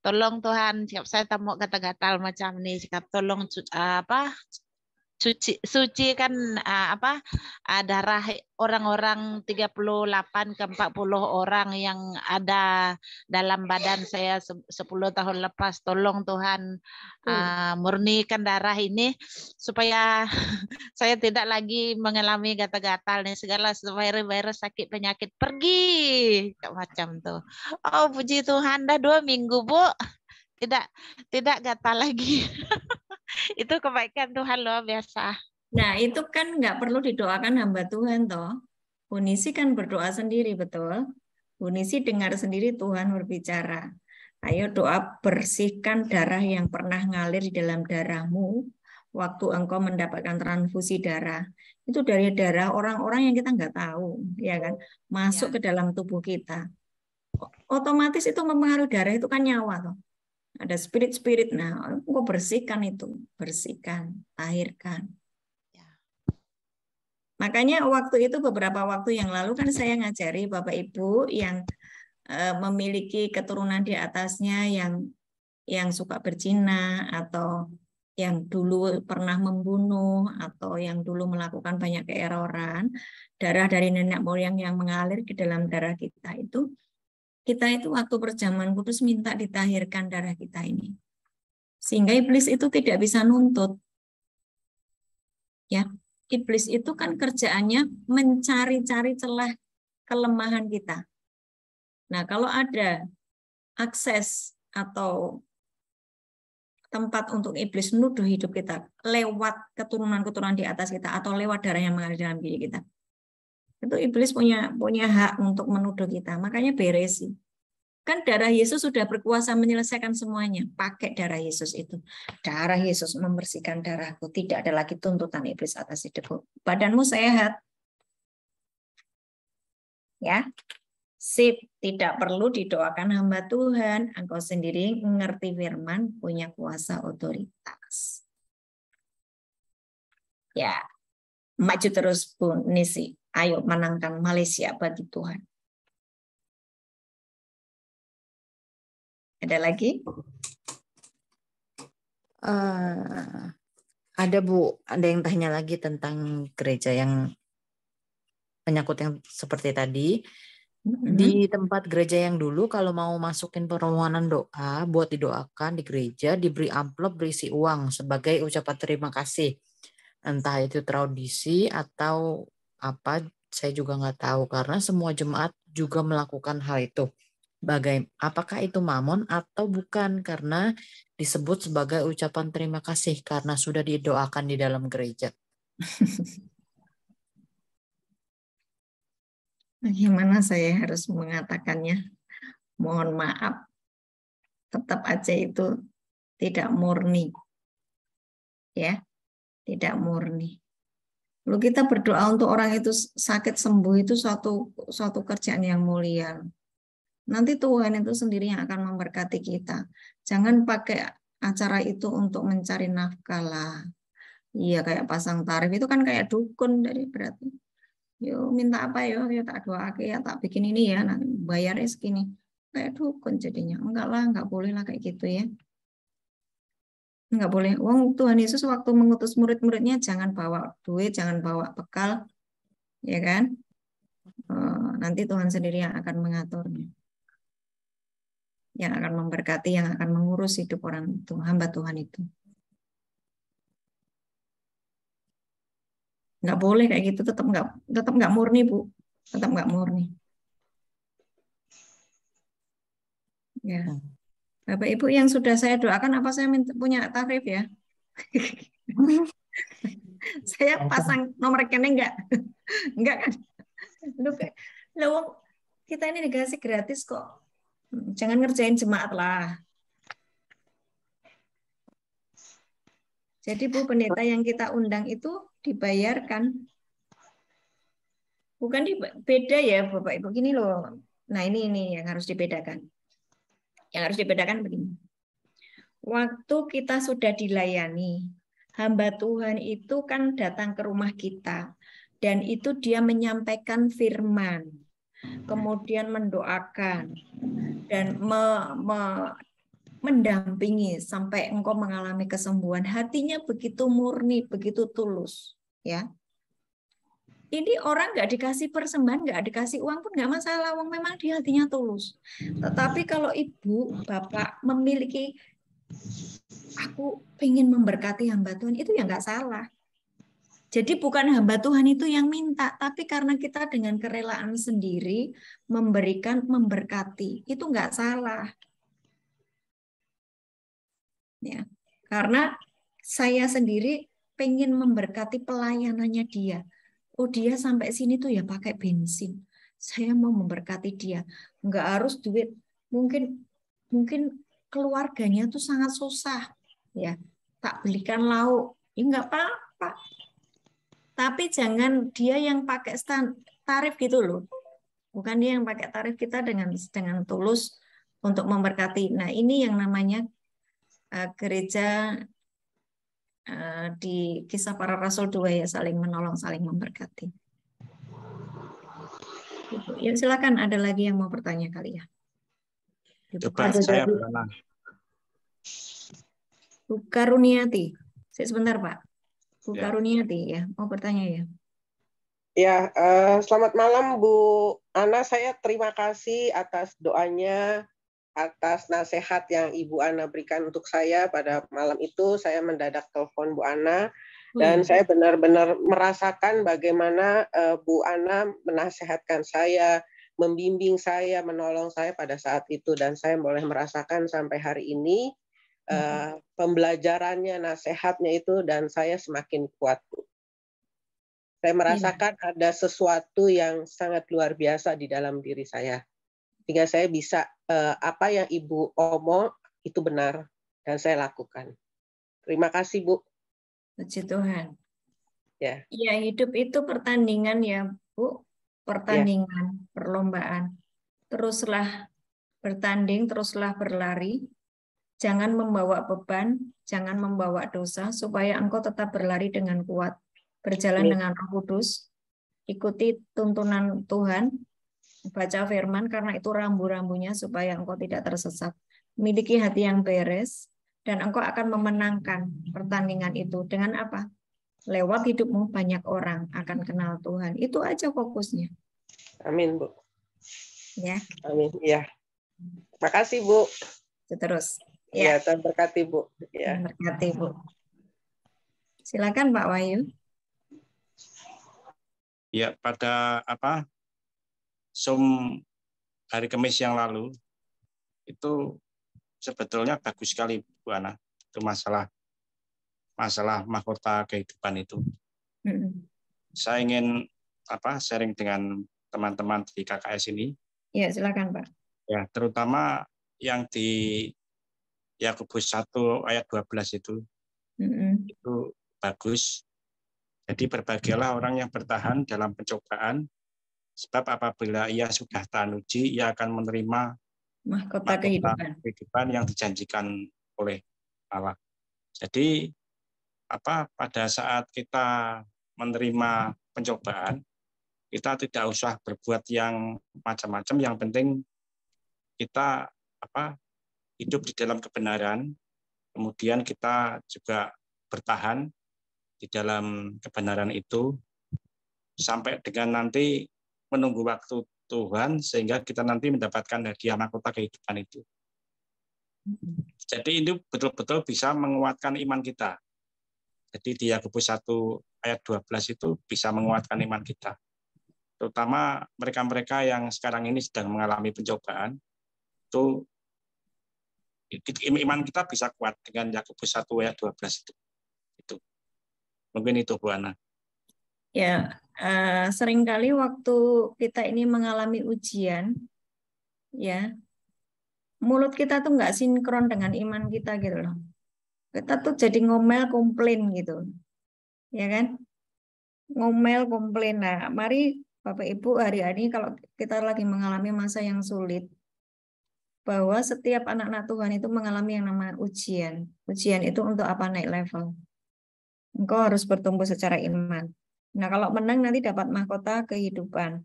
tolong Tuhan sikap saya tamu gatal-gatal macam ini sikap tolong suci kan darah orang-orang 38 ke 40 orang yang ada dalam badan saya 10 tahun lepas. Tolong Tuhan murnikan darah ini supaya saya tidak lagi mengalami gatal-gatal nih, segala virus sakit penyakit pergi macam tuh. Oh puji Tuhan, dah 2 minggu Bu tidak gatal lagi. Itu kebaikan Tuhan luar biasa. Nah, itu kan nggak perlu didoakan hamba Tuhan toh. Bunisi kan berdoa sendiri, betul? Bunisi dengar sendiri Tuhan berbicara. Ayo doa bersihkan darah yang pernah ngalir di dalam darahmu waktu engkau mendapatkan transfusi darah. Itu dari darah orang-orang yang kita nggak tahu, ya kan? Masuk ke dalam tubuh kita. Otomatis itu mempengaruhi darah, itu kan nyawa toh. Ada spirit-spirit, nah engkau bersihkan itu, bersihkan, tahirkan. Makanya waktu itu beberapa waktu yang lalu kan saya ngajari Bapak Ibu yang memiliki keturunan di atasnya yang suka berzina atau yang dulu pernah membunuh atau yang dulu melakukan banyak keeroran, darah dari nenek moyang yang mengalir ke dalam darah kita itu waktu perjamuan kudus minta ditahirkan darah kita ini. Sehingga iblis itu tidak bisa nuntut. Ya, iblis itu kan kerjaannya mencari-cari celah kelemahan kita. Nah, kalau ada akses atau tempat untuk iblis menuduh hidup kita lewat keturunan-keturunan di atas kita atau lewat darah yang mengalir dalam diri kita, itu iblis punya hak untuk menuduh kita. Makanya beresi. Kan darah Yesus sudah berkuasa menyelesaikan semuanya. Pakai darah Yesus itu. Darah Yesus membersihkan darahku. Tidak ada lagi tuntutan iblis atas hidupku. Badanmu sehat. Ya. Sip. Tidak perlu didoakan hamba Tuhan. Engkau sendiri mengerti firman, punya kuasa otoritas. Ya. Maju terus Bu Nisi. Ayo menangkan Malaysia bagi Tuhan. Ada lagi? Ada Bu, ada yang tanya lagi tentang gereja yang penyakut yang seperti tadi. Di tempat gereja yang dulu kalau mau masukin permohonan doa buat didoakan di gereja, diberi amplop berisi uang sebagai ucapan terima kasih. Entah itu tradisi atau apa, saya juga nggak tahu karena semua jemaat juga melakukan hal itu. Apakah itu mamon atau bukan, karena disebut sebagai ucapan terima kasih karena sudah didoakan di dalam gereja. Bagaimana saya harus mengatakannya? Mohon maaf, tetap aja itu tidak murni. Ya, tidak murni. Lalu kita berdoa untuk orang itu sakit sembuh itu suatu kerjaan yang mulia. Nanti Tuhan itu sendiri yang akan memberkati kita. Jangan pakai acara itu untuk mencari nafkah lah. Iya, kayak pasang tarif itu kan kayak dukun dari berarti. Yo minta apa yo tak doa ya tak bikin ini ya, nanti bayarnya segini. Kayak dukun jadinya. Enggak lah, enggak boleh lah kayak gitu ya. Enggak boleh. Wong Tuhan Yesus waktu mengutus murid-muridnya jangan bawa duit, jangan bawa bekal, ya kan? Nanti Tuhan sendiri yang akan mengaturnya. Yang akan memberkati, yang akan mengurus hidup orang itu, hamba Tuhan itu. Nggak boleh kayak gitu, tetap nggak murni Bu, tetap nggak murni. Ya, Bapak Ibu yang sudah saya doakan, apa saya punya tarif ya? Saya pasang nomor rekening nggak kan? Loh, kita ini dikasih gratis kok. Jangan ngerjain jemaat lah. Jadi Bu Pendeta yang kita undang itu dibayarkan. Bukan beda ya Bapak Ibu, gini loh. Nah ini yang harus dibedakan. Yang harus dibedakan begini. Waktu kita sudah dilayani, hamba Tuhan itu kan datang ke rumah kita. Dan itu dia menyampaikan firman, kemudian mendoakan, dan mendampingi sampai engkau mengalami kesembuhan. Hatinya begitu murni, begitu tulus. Ya, ini orang nggak dikasih persembahan, nggak dikasih uang pun nggak masalah. Uang memang dia hatinya tulus. Tetapi kalau ibu, bapak memiliki, aku ingin memberkati hamba Tuhan, itu ya nggak salah. Jadi bukan hamba Tuhan itu yang minta, tapi karena kita dengan kerelaan sendiri memberikan, memberkati, itu nggak salah. Ya, karena saya sendiri pengen memberkati pelayanannya dia. Oh, dia sampai sini tuh ya pakai bensin. Saya mau memberkati dia. Nggak harus duit. Mungkin keluarganya tuh sangat susah. Ya, tak belikan lauk. Ya nggak apa-apa. Tapi jangan dia yang pakai tarif gitu loh. Bukan dia yang pakai tarif, kita dengan tulus untuk memberkati. Nah, ini yang namanya gereja di Kisah Para Rasul 2 ya, saling menolong, saling memberkati. Ya, silakan, ada lagi yang mau bertanya kali ya. Coba saya pernah. Bu Karuniati. Sebentar, Pak. Bu Karuniati ya, mau bertanya ya. Ya, selamat malam Bu Ana. Saya terima kasih atas doanya, atas nasihat yang Ibu Ana berikan untuk saya pada malam itu. Saya mendadak telepon Bu Ana dan saya benar-benar merasakan bagaimana Bu Ana menasihatkan saya, membimbing saya, menolong saya pada saat itu, dan saya boleh merasakan sampai hari ini pembelajarannya, nasihatnya itu, dan saya semakin kuat, Bu. Saya merasakan ada sesuatu yang sangat luar biasa di dalam diri saya. Sehingga saya bisa, apa yang Ibu omong itu benar, dan saya lakukan. Terima kasih, Bu. Puji Tuhan. Ya. Ya, hidup itu pertandingan ya, Bu. Pertandingan, perlombaan. Teruslah bertanding, teruslah berlari. Jangan membawa beban, jangan membawa dosa, supaya engkau tetap berlari dengan kuat. Berjalan dengan Roh Kudus, ikuti tuntunan Tuhan, baca firman karena itu rambu-rambunya supaya engkau tidak tersesat. Miliki hati yang beres dan engkau akan memenangkan pertandingan itu. Dengan apa? Lewat hidupmu banyak orang akan kenal Tuhan. Itu aja fokusnya. Amin, Bu. Ya. Amin. Ya. Makasih, Bu. Terus. Ya, Tuhan berkati, Bu. Ya. Berkati, Bu. Silakan Pak Wahyu. Ya, pada Zoom hari Kamis yang lalu itu sebetulnya bagus sekali Bu Ana. Itu masalah mahkota kehidupan itu. Saya ingin sharing dengan teman-teman di KKS ini. Ya, silakan Pak. Ya, terutama yang di Yakobus 1 ayat 12 itu. Itu bagus. Jadi berbahagialah orang yang bertahan dalam pencobaan, sebab apabila ia sudah tahan uji, ia akan menerima mahkota kehidupan yang dijanjikan oleh Allah. Jadi pada saat kita menerima pencobaan, kita tidak usah berbuat yang macam-macam. Yang penting kita hidup di dalam kebenaran, kemudian kita juga bertahan di dalam kebenaran itu sampai dengan nanti menunggu waktu Tuhan sehingga kita nanti mendapatkan hadiah mahkota kehidupan itu. Jadi ini betul-betul bisa menguatkan iman kita. Jadi di Yakobus 1 ayat 12 itu bisa menguatkan iman kita. Terutama mereka-mereka yang sekarang ini sedang mengalami pencobaan, itu iman kita bisa kuat dengan Yakobus 1 ayat 12 itu. Mungkin itu Bu Ana. Ya, seringkali waktu kita ini mengalami ujian, ya, mulut kita tuh nggak sinkron dengan iman kita gitu loh. Kita tuh jadi ngomel, komplain gitu, ya kan? Ngomel, komplain. Nah, mari Bapak Ibu hari ini kalau kita lagi mengalami masa yang sulit, bahwa setiap anak-anak Tuhan itu mengalami yang namanya ujian. Ujian itu untuk apa? Naik level. Engkau harus bertumbuh secara iman. Nah, kalau menang nanti dapat mahkota kehidupan.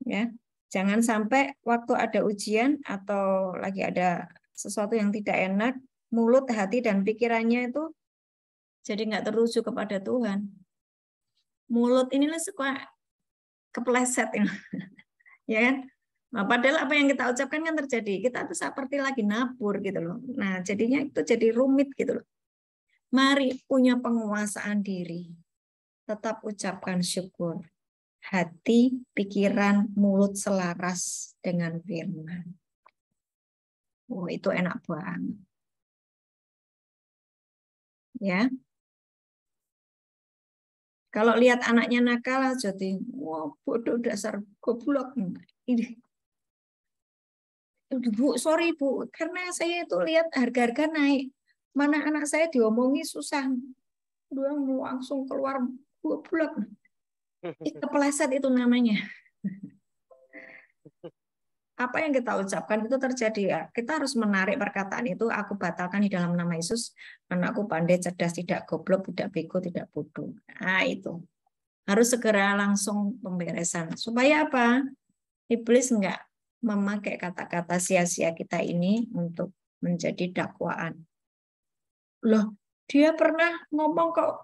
Ya. Jangan sampai waktu ada ujian atau lagi ada sesuatu yang tidak enak, mulut, hati, dan pikirannya itu jadi nggak teruju kepada Tuhan. Mulut inilah suka kepleset. Ya kan? Nah, padahal apa yang kita ucapkan kan terjadi. Kita tuh seperti lagi nabur gitu loh. Nah, jadinya itu jadi rumit gitu loh. Mari punya penguasaan diri. Tetap ucapkan syukur. Hati, pikiran, mulut selaras dengan firman. Oh, itu enak banget. Ya. Kalau lihat anaknya nakal jadi, wah bodoh dasar goblok. Ini. Bu, sorry Bu, karena saya itu lihat harga-harga naik. Mana anak saya diomongi susah. Dia langsung keluar goblok. Itu kepleset itu namanya. Apa yang kita ucapkan itu terjadi ya. Kita harus menarik perkataan itu, aku batalkan di dalam nama Yesus. Anakku pandai, cerdas, tidak goblok, tidak bego, tidak bodoh. Nah itu. Harus segera langsung pemberesan. Supaya apa? Iblis enggak memakai kata-kata sia-sia kita ini untuk menjadi dakwaan. Loh, dia pernah ngomong kok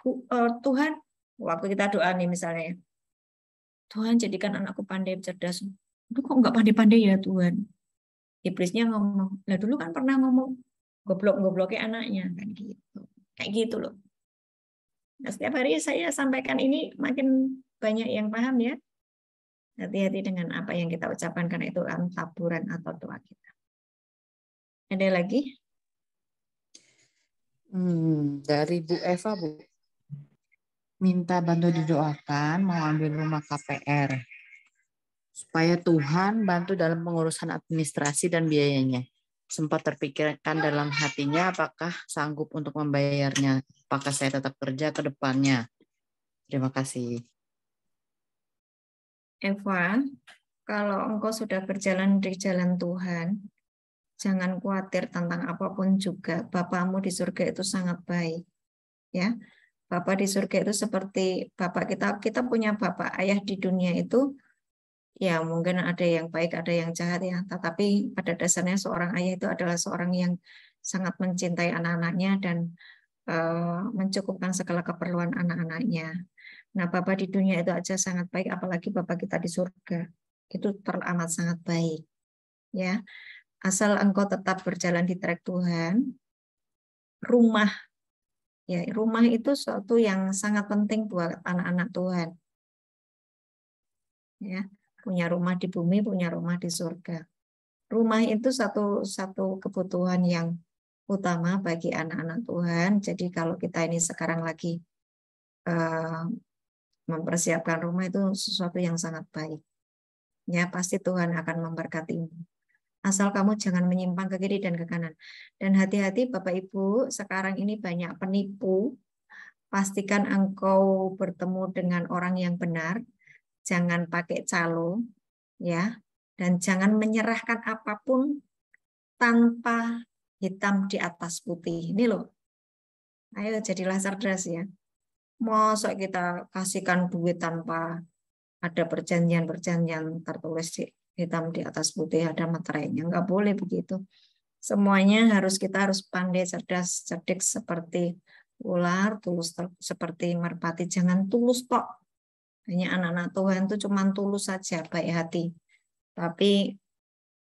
Tuhan, waktu kita doa nih misalnya, Tuhan jadikan anakku pandai, cerdas. Itu kok nggak pandai-pandai ya Tuhan? Iblisnya ngomong, lah dulu kan pernah ngomong goblok-gobloknya anaknya kan gitu. Kayak gitu loh. Nah, setiap hari saya sampaikan ini makin banyak yang paham ya. Hati-hati dengan apa yang kita ucapkan karena itu taburan atau doa kita. Ada lagi? Dari Bu Eva, Bu. Minta bantu didoakan mau ambil rumah KPR. Supaya Tuhan bantu dalam pengurusan administrasi dan biayanya. Sempat terpikirkan dalam hatinya apakah sanggup untuk membayarnya. Apakah saya tetap kerja ke depannya. Terima kasih. Eva, kalau engkau sudah berjalan di jalan Tuhan, jangan khawatir tentang apapun juga. Bapamu di surga itu sangat baik. Ya, Bapa di surga itu seperti Bapak kita punya Bapak ayah di dunia itu, ya mungkin ada yang baik, ada yang jahat ya. Tetapi pada dasarnya seorang ayah itu adalah seorang yang sangat mencintai anak-anaknya dan mencukupkan segala keperluan anak-anaknya. Nah, Bapa di dunia itu aja sangat baik, apalagi Bapa kita di surga. Itu teramat sangat baik. Ya. Asal engkau tetap berjalan di trek Tuhan, rumah itu suatu yang sangat penting buat anak-anak Tuhan. Ya, punya rumah di bumi, punya rumah di surga. Rumah itu satu kebutuhan yang utama bagi anak-anak Tuhan. Jadi kalau kita ini sekarang lagi mempersiapkan rumah itu sesuatu yang sangat baik. Ya, pasti Tuhan akan memberkatimu. Asal kamu jangan menyimpang ke kiri dan ke kanan. Dan hati-hati Bapak Ibu, sekarang ini banyak penipu. Pastikan engkau bertemu dengan orang yang benar. Jangan pakai calo, ya. Dan jangan menyerahkan apapun tanpa hitam di atas putih. Ini loh. Ayo jadilah cerdas ya. Masa kita kasihkan duit tanpa ada perjanjian-perjanjian tertulis hitam di atas putih, ada materainya. Enggak boleh begitu. Semuanya kita harus pandai, cerdas, cerdik seperti ular, tulus seperti merpati. Jangan tulus tok. Hanya anak-anak Tuhan itu cuma tulus saja, baik hati. Tapi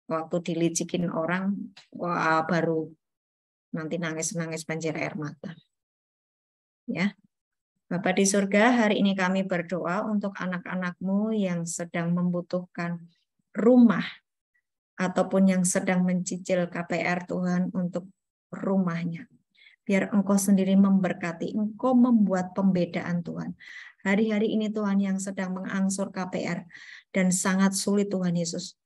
waktu dilicikin orang, wah baru nanti nangis-nangis banjir air mata. Ya. Bapa di surga, hari ini kami berdoa untuk anak-anak-Mu yang sedang membutuhkan rumah ataupun yang sedang mencicil KPR Tuhan untuk rumahnya. Biar Engkau sendiri memberkati, Engkau membuat pembedaan Tuhan. Hari-hari ini Tuhan yang sedang mengangsur KPR dan sangat sulit Tuhan Yesus.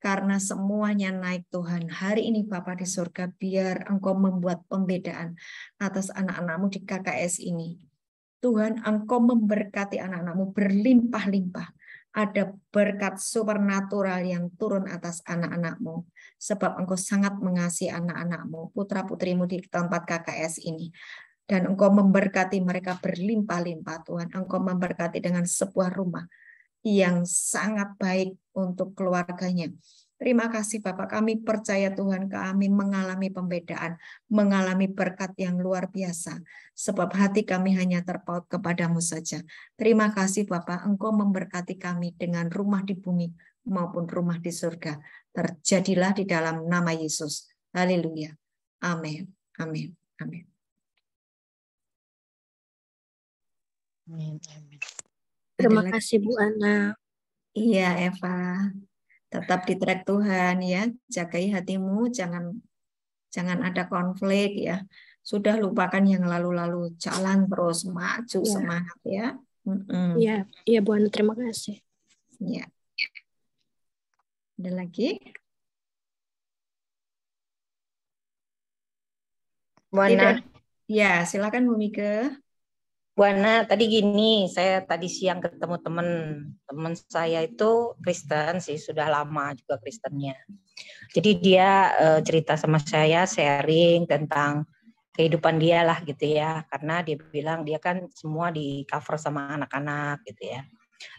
Karena semuanya naik Tuhan. Hari ini Bapa di surga, biar Engkau membuat pembedaan atas anak-anak-Mu di KKS ini. Tuhan, Engkau memberkati anak-anak-Mu berlimpah-limpah. Ada berkat supernatural yang turun atas anak-anak-Mu. Sebab Engkau sangat mengasihi anak-anak-Mu, putra-putrimu di tempat KKS ini. Dan Engkau memberkati mereka berlimpah-limpah Tuhan. Engkau memberkati dengan sebuah rumah yang sangat baik untuk keluarganya. Terima kasih Bapak, kami percaya Tuhan, kami mengalami pembedaan, mengalami berkat yang luar biasa, sebab hati kami hanya terpaut kepadamu saja. Terima kasih Bapak, Engkau memberkati kami dengan rumah di bumi maupun rumah di surga. Terjadilah di dalam nama Yesus. Haleluya. Amin. Amin. Amin. Amin. Terima kasih Bu Ana. Iya Eva. Tetap di track Tuhan ya, jagai hatimu, jangan ada konflik ya. Sudah lupakan yang lalu-lalu, jalan terus, maju, Ya. semangat ya. Iya, iya Bu Ana, terima kasih. Ya. Ada lagi? Bu Ana. Ya, silakan Bu Mika. Bu Ana, tadi gini, saya tadi siang ketemu teman saya itu Kristen sih, sudah lama juga Kristennya. Jadi dia cerita sama saya, sharing tentang kehidupan dia lah gitu ya, karena dia bilang dia kan semua di cover sama anak-anak gitu ya.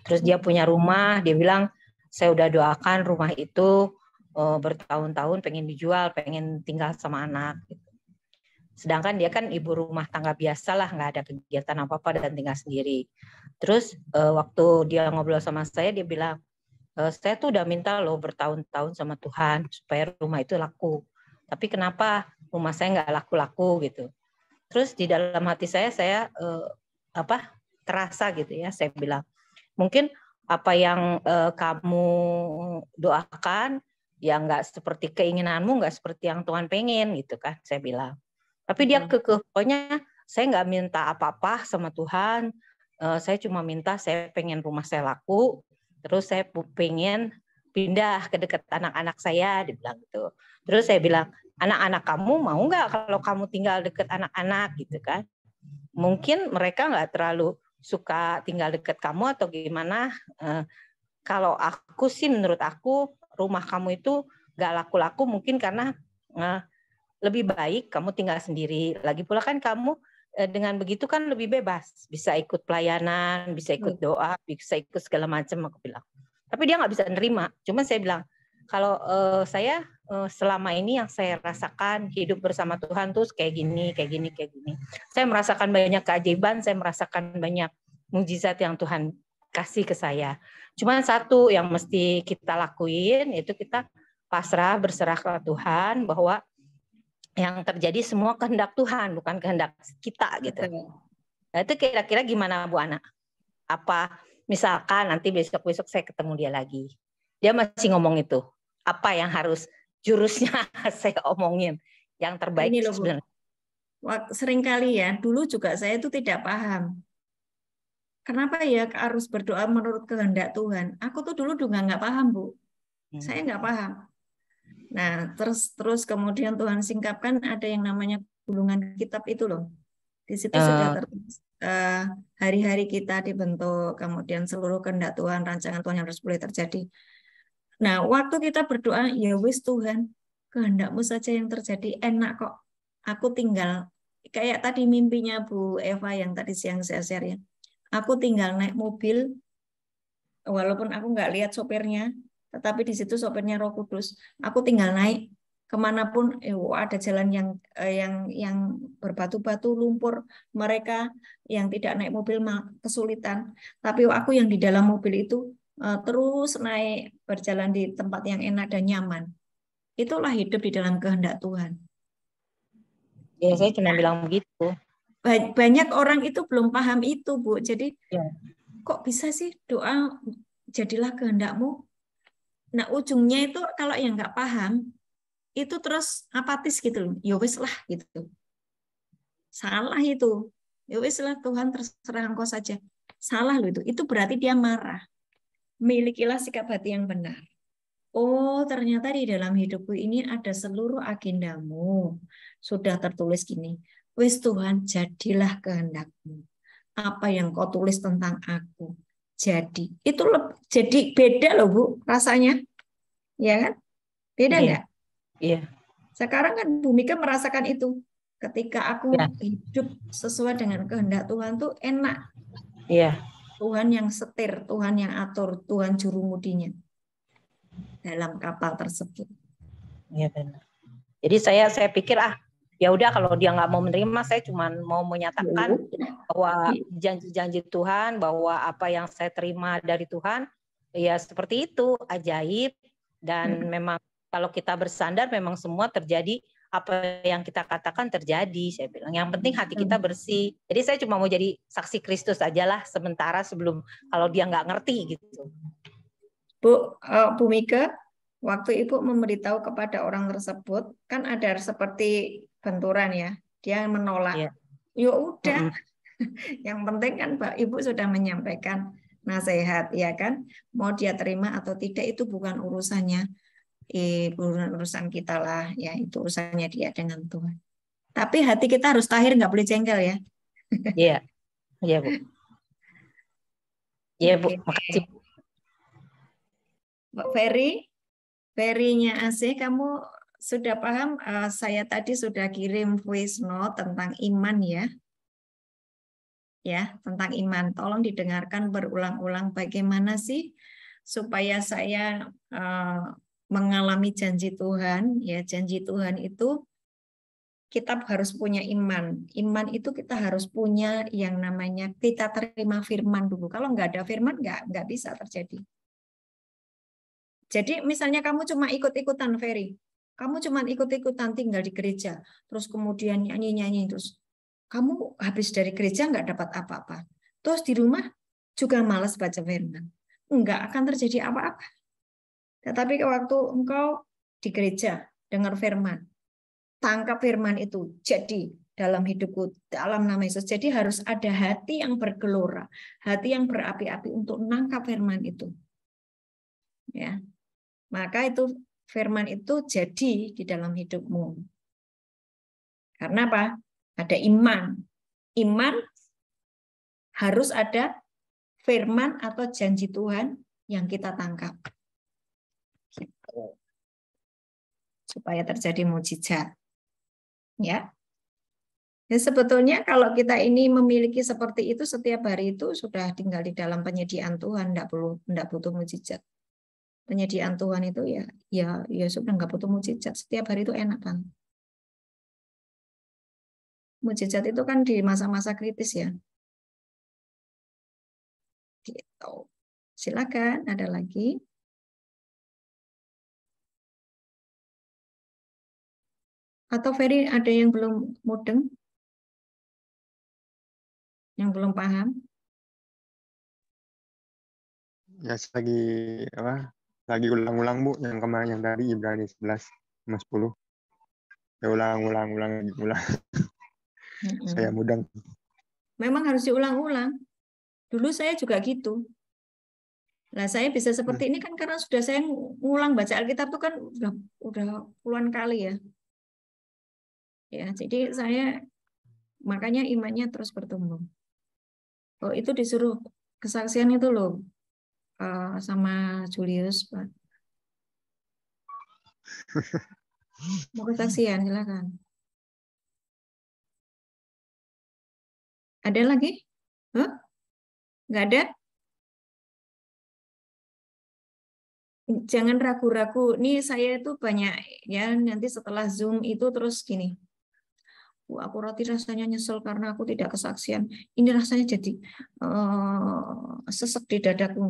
Terus dia punya rumah, dia bilang saya udah doakan rumah itu bertahun-tahun pengen dijual, pengen tinggal sama anak gitu. Sedangkan dia kan ibu rumah tangga biasa lah, nggak ada kegiatan apa-apa dan tinggal sendiri. Terus waktu dia ngobrol sama saya, dia bilang, saya tuh udah minta loh bertahun-tahun sama Tuhan supaya rumah itu laku. Tapi kenapa rumah saya nggak laku-laku gitu. Terus di dalam hati saya terasa gitu ya, saya bilang, mungkin apa yang kamu doakan, ya nggak seperti keinginanmu, nggak seperti yang Tuhan pengen gitu kan, saya bilang. Tapi dia pokoknya saya nggak minta apa-apa sama Tuhan, saya cuma minta saya pengen rumah saya laku, terus saya pengen pindah ke dekat anak-anak saya, dibilang gitu. Terus saya bilang, anak-anak kamu mau nggak kalau kamu tinggal dekat anak-anak gitu kan? Mungkin mereka nggak terlalu suka tinggal dekat kamu atau gimana. Kalau aku sih, menurut aku rumah kamu itu nggak laku-laku mungkin karena lebih baik kamu tinggal sendiri. Lagi pula kan kamu dengan begitu kan lebih bebas, bisa ikut pelayanan, bisa ikut doa, bisa ikut segala macam, aku bilang. Tapi dia nggak bisa nerima. Cuma saya bilang, kalau saya selama ini yang saya rasakan hidup bersama Tuhan tuh kayak gini. Saya merasakan banyak keajaiban, saya merasakan banyak mujizat yang Tuhan kasih ke saya. Cuma satu yang mesti kita lakuin, itu kita pasrah, berserah ke Tuhan, bahwa yang terjadi semua kehendak Tuhan, bukan kehendak kita gitu. Nah, itu kira-kira gimana Bu Ana? Apa misalkan nanti besok-besok saya ketemu dia lagi, dia masih ngomong itu, apa yang harus jurusnya saya omongin yang terbaik? Ini loh, Bu. Seringkali ya, dulu juga saya itu tidak paham. Kenapa ya harus berdoa menurut kehendak Tuhan? Aku tuh dulu juga nggak paham, Bu. Saya nggak paham. Nah, terus kemudian Tuhan singkapkan ada yang namanya gulungan kitab itu loh. Di situ sudah tertulis hari-hari kita dibentuk, kemudian seluruh kehendak Tuhan, rancangan Tuhan yang harus boleh terjadi. Nah, waktu kita berdoa, ya wis Tuhan, kehendakmu saja yang terjadi, enak kok. Aku tinggal, kayak tadi mimpinya Bu Eva yang tadi siang saya share ya. Aku tinggal naik mobil, walaupun aku nggak lihat sopirnya, tetapi di situ sopirnya Roh Kudus. Aku tinggal naik kemanapun, ada jalan yang berbatu-batu, lumpur. Mereka yang tidak naik mobil kesulitan. Tapi aku yang di dalam mobil itu terus naik, berjalan di tempat yang enak dan nyaman. Itulah hidup di dalam kehendak Tuhan. Ya, saya cuma bilang begitu. Banyak orang itu belum paham itu, Bu. Jadi kok bisa sih doa jadilah kehendakmu? Nah, ujungnya itu kalau yang nggak paham, itu terus apatis gitu. Ya wis lah gitu. Salah itu. Ya wis lah, Tuhan terserah engkau saja. Salah loh itu. Itu berarti dia marah. Milikilah sikap hati yang benar. Oh, ternyata di dalam hidupku ini ada seluruh agendamu. Sudah tertulis gini. Wis Tuhan, jadilah kehendakmu. Apa yang kau tulis tentang aku. Jadi itu jadi beda loh Bu rasanya, ya kan? Beda nggak? Iya. Sekarang kan Bu Mika merasakan itu Ketika aku hidup sesuai dengan kehendak Tuhan tuh enak. Iya. Tuhan yang setir, Tuhan yang atur, Tuhan jurumudinya dalam kapal tersebut. Iya benar. Jadi saya pikir ya udah kalau dia nggak mau menerima, saya cuma mau menyatakan bahwa janji-janji Tuhan, bahwa apa yang saya terima dari Tuhan ya seperti itu, ajaib, dan memang kalau kita bersandar memang semua terjadi, apa yang kita katakan terjadi. Saya bilang yang penting hati kita bersih. Jadi saya cuma mau jadi saksi Kristus aja lah sementara sebelum kalau dia nggak ngerti gitu. Bu Mika, waktu Ibu memberitahu kepada orang tersebut, kan ada seperti benturan ya, dia menolak. Iya. Ya udah, yang penting kan Pak Ibu sudah menyampaikan nasihat, ya kan? Mau dia terima atau tidak itu bukan urusannya, bukan urusan kita lah, ya itu urusannya dia dengan Tuhan. Tapi hati kita harus tahir, nggak boleh jengkel ya. Iya, iya Bu. Iya Bu, makasih. Mbak Ferry-nya AC, kamu sudah paham? Saya tadi sudah kirim voice note tentang iman ya. Ya, tentang iman. Tolong didengarkan berulang-ulang bagaimana sih supaya saya mengalami janji Tuhan. Ya, janji Tuhan itu kita harus punya iman. Iman itu kita harus punya yang namanya kita terima firman dulu. Kalau nggak ada firman, nggak bisa terjadi. Jadi misalnya kamu cuma ikut-ikutan, Ferry. Kamu cuma ikut-ikutan tinggal di gereja. Terus kemudian nyanyi-nyanyi. Terus kamu habis dari gereja nggak dapat apa-apa. Terus di rumah juga malas baca firman. Nggak akan terjadi apa-apa. Tetapi waktu engkau di gereja, dengar firman. Tangkap firman itu. Jadi dalam hidupku, dalam nama Yesus. Jadi harus ada hati yang bergelora. Hati yang berapi-api untuk menangkap firman itu. Ya. Maka itu firman itu jadi di dalam hidupmu. Karena apa? Ada iman. Iman harus ada firman atau janji Tuhan yang kita tangkap. Supaya terjadi mukjizat. Ya. Dan sebetulnya kalau kita ini memiliki seperti itu setiap hari itu sudah tinggal di dalam penyediaan Tuhan, enggak butuh mukjizat. Penyediaan Tuhan itu ya sudah nggak butuh mukjizat. Setiap hari itu enak banget. Mukjizat itu kan di masa-masa kritis ya. Gitu. Silakan, ada lagi. Atau Ferry ada yang belum mudeng? Yang belum paham? Ya lagi ulang-ulang Bu, yang kemarin yang tadi Ibrani 11 sama 10. Ya ulang. Saya mudeng. Memang harus diulang-ulang. Dulu saya juga gitu. Nah, saya bisa seperti ini kan karena sudah saya ngulang baca Alkitab itu kan udah puluhan kali ya. Ya, jadi saya makanya imannya terus bertumbuh. Oh, itu disuruh kesaksian itu loh sama Julius, Pak. Mau kesaksian, silakan. Ada lagi? Nggak ada? Jangan ragu-ragu. Nih saya itu banyak ya nanti setelah Zoom itu terus gini. Aku rasanya nyesel karena aku tidak kesaksian. Ini rasanya jadi sesek di dadaku.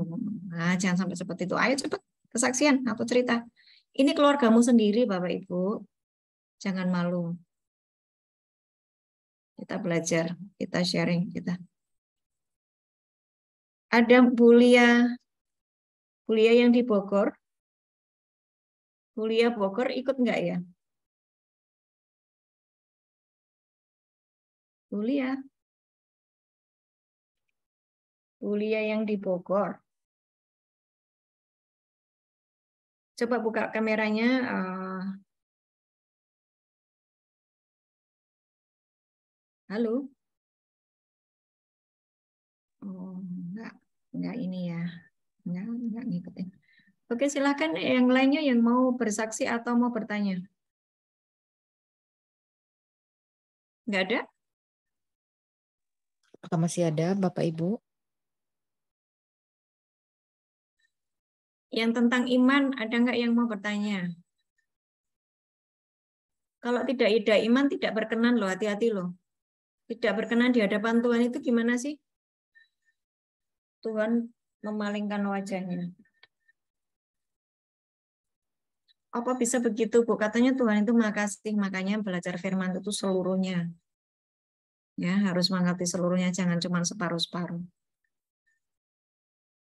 Nah, jangan sampai seperti itu. Ayo cepat kesaksian atau cerita. Ini keluargamu sendiri, Bapak Ibu. Jangan malu. Kita belajar, kita sharing, kita. Ada Bulia yang di Bogor. Bulia Bogor ikut enggak ya? Bulia yang di Bogor. Coba buka kameranya. Halo. Oh, enggak ini ya. Enggak ngikutin. Oke, silakan yang lainnya yang mau bersaksi atau mau bertanya. Nggak ada? Apakah masih ada Bapak Ibu? Yang tentang iman, ada nggak yang mau bertanya? Kalau tidak ada iman, tidak berkenan loh, hati-hati loh. Tidak berkenan di hadapan Tuhan itu gimana sih? Tuhan memalingkan wajahnya. Apa bisa begitu, Bu? Katanya Tuhan itu Maha Kasih, makanya belajar firman itu seluruhnya. Ya, harus mengerti seluruhnya, jangan cuma separuh-separuh.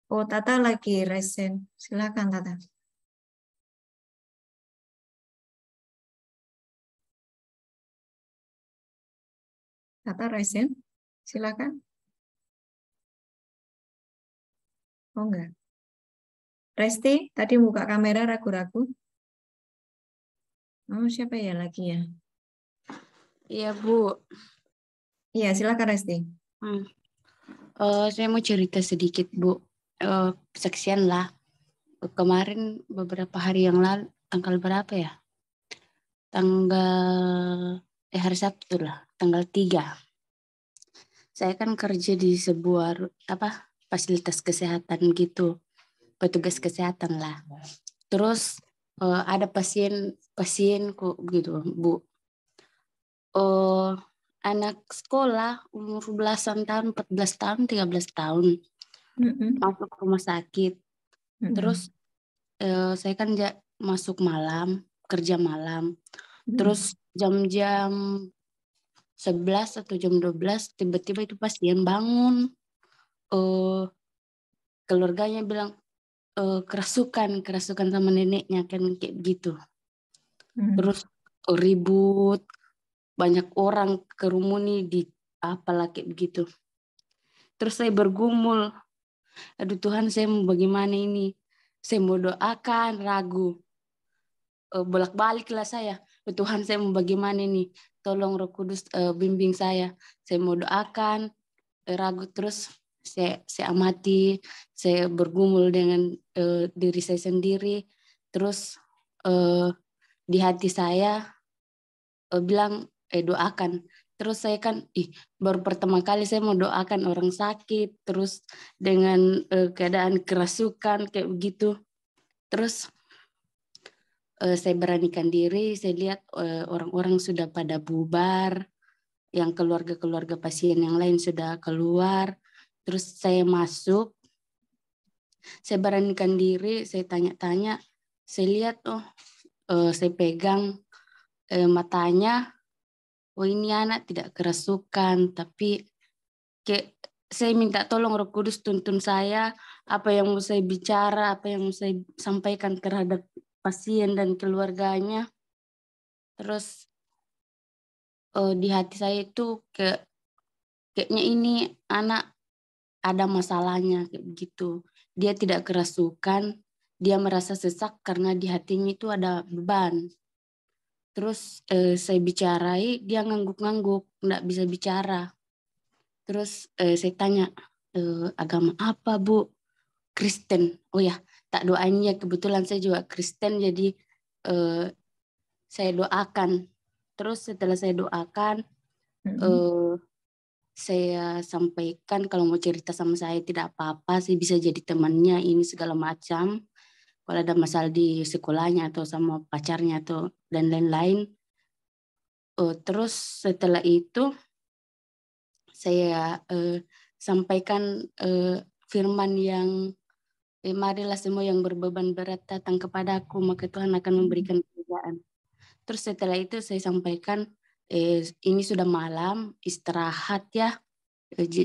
Oh, Tata lagi resen. Silakan, Tata. Tata resen. Silakan. Oh, enggak. Resti, tadi buka kamera ragu-ragu. Oh, siapa ya lagi ya? Iya, Bu. Iya, silakan Resti. Saya mau cerita sedikit, Bu. Seksian lah. Kemarin beberapa hari yang lalu, tanggal berapa ya? Hari Sabtu lah, tanggal 3. Saya kan kerja di sebuah fasilitas kesehatan gitu. Petugas kesehatan lah. Terus ada pasienku gitu, Bu. Anak sekolah umur belasan tahun, 14 tahun, 13 tahun. Masuk rumah sakit. Terus saya kan masuk malam, kerja malam. Terus jam-jam 11 atau jam 12 tiba-tiba itu pasien bangun. Keluarganya bilang kerasukan sama neneknya kan kayak gitu. Terus ribut, banyak orang kerumuni di apalah kayak begitu. Terus saya bergumul, aduh Tuhan, saya mau bagaimana ini? Saya mau doakan, ragu. Bolak-balik lah saya. Tuhan, saya mau bagaimana ini? Tolong Roh Kudus bimbing saya. Saya mau doakan, ragu. Terus saya amati, saya bergumul dengan diri saya sendiri. Terus di hati saya bilang, doakan. Terus saya kan, baru pertama kali saya mau doakan orang sakit, terus dengan keadaan kerasukan kayak begitu. Terus saya beranikan diri, saya lihat orang-orang sudah pada bubar, yang keluarga-keluarga pasien yang lain sudah keluar. Terus saya masuk, saya beranikan diri, saya tanya-tanya, saya lihat, saya pegang matanya, oh ini anak tidak kerasukan, tapi saya minta tolong Roh Kudus tuntun saya, apa yang mau saya bicara, apa yang mau saya sampaikan terhadap pasien dan keluarganya. Terus di hati saya itu kayaknya ini anak ada masalahnya kayak begitu. Dia tidak kerasukan, dia merasa sesak karena di hatinya itu ada beban. Terus saya bicarai, dia ngangguk-ngangguk, nggak bisa bicara. Terus saya tanya, agama apa Bu? Kristen. Oh ya, tak doain ya, kebetulan saya juga Kristen, jadi saya doakan. Terus setelah saya doakan, saya sampaikan kalau mau cerita sama saya tidak apa-apa, saya bisa jadi temannya ini segala macam. Kalau ada masalah di sekolahnya atau sama pacarnya atau dan lain-lain. Terus setelah itu saya sampaikan firman yang marilah semua yang berbeban berat datang kepadaku, maka Tuhan akan memberikan pekerjaan. Terus setelah itu saya sampaikan ini sudah malam, istirahat ya,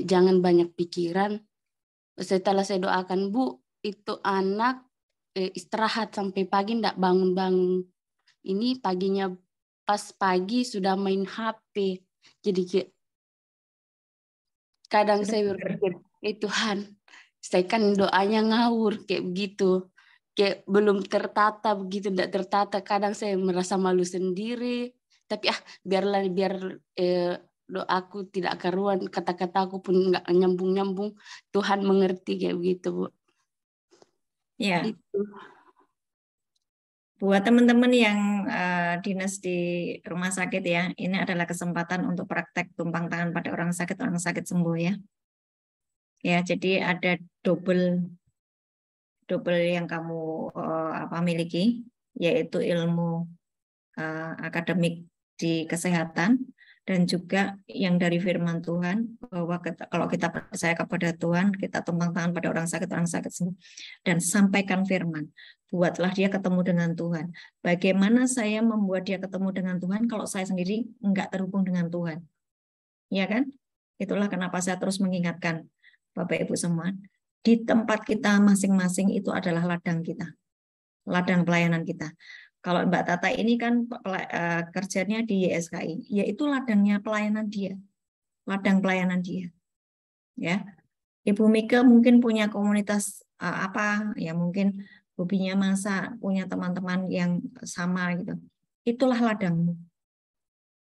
jangan banyak pikiran. Setelah saya doakan, Bu, itu anak istirahat sampai pagi enggak bangun-bangun. Ini paginya pas pagi sudah main HP. Jadi kadang saya berpikir, Tuhan, saya kan doanya ngawur kayak begitu. Kayak belum tertata begitu, enggak tertata. Kadang saya merasa malu sendiri. Tapi biar doaku tidak karuan, kata-kataku pun enggak nyambung-nyambung. Tuhan mengerti kayak begitu, Bu. Ya. Itu. Buat teman-teman yang dinas di rumah sakit ya, ini adalah kesempatan untuk praktek tumpang tangan pada orang sakit sembuh ya. Ya, jadi ada double yang kamu miliki, yaitu ilmu akademik di kesehatan dan juga yang dari firman Tuhan, bahwa kalau kita percaya kepada Tuhan, kita tumpang tangan pada orang sakit sembuh. Dan sampaikan firman, buatlah dia ketemu dengan Tuhan. Bagaimana saya membuat dia ketemu dengan Tuhan kalau saya sendiri enggak terhubung dengan Tuhan? Ya kan? Itulah kenapa saya terus mengingatkan Bapak Ibu semua, di tempat kita masing-masing itu adalah ladang kita, ladang pelayanan kita. Kalau Mbak Tata ini kan kerjanya di YSKI, yaitu ladangnya pelayanan dia, ladang pelayanan dia. Ya, Ibu Mika mungkin punya komunitas ya mungkin hobinya masak, punya teman-teman yang sama gitu. Itulah ladangmu,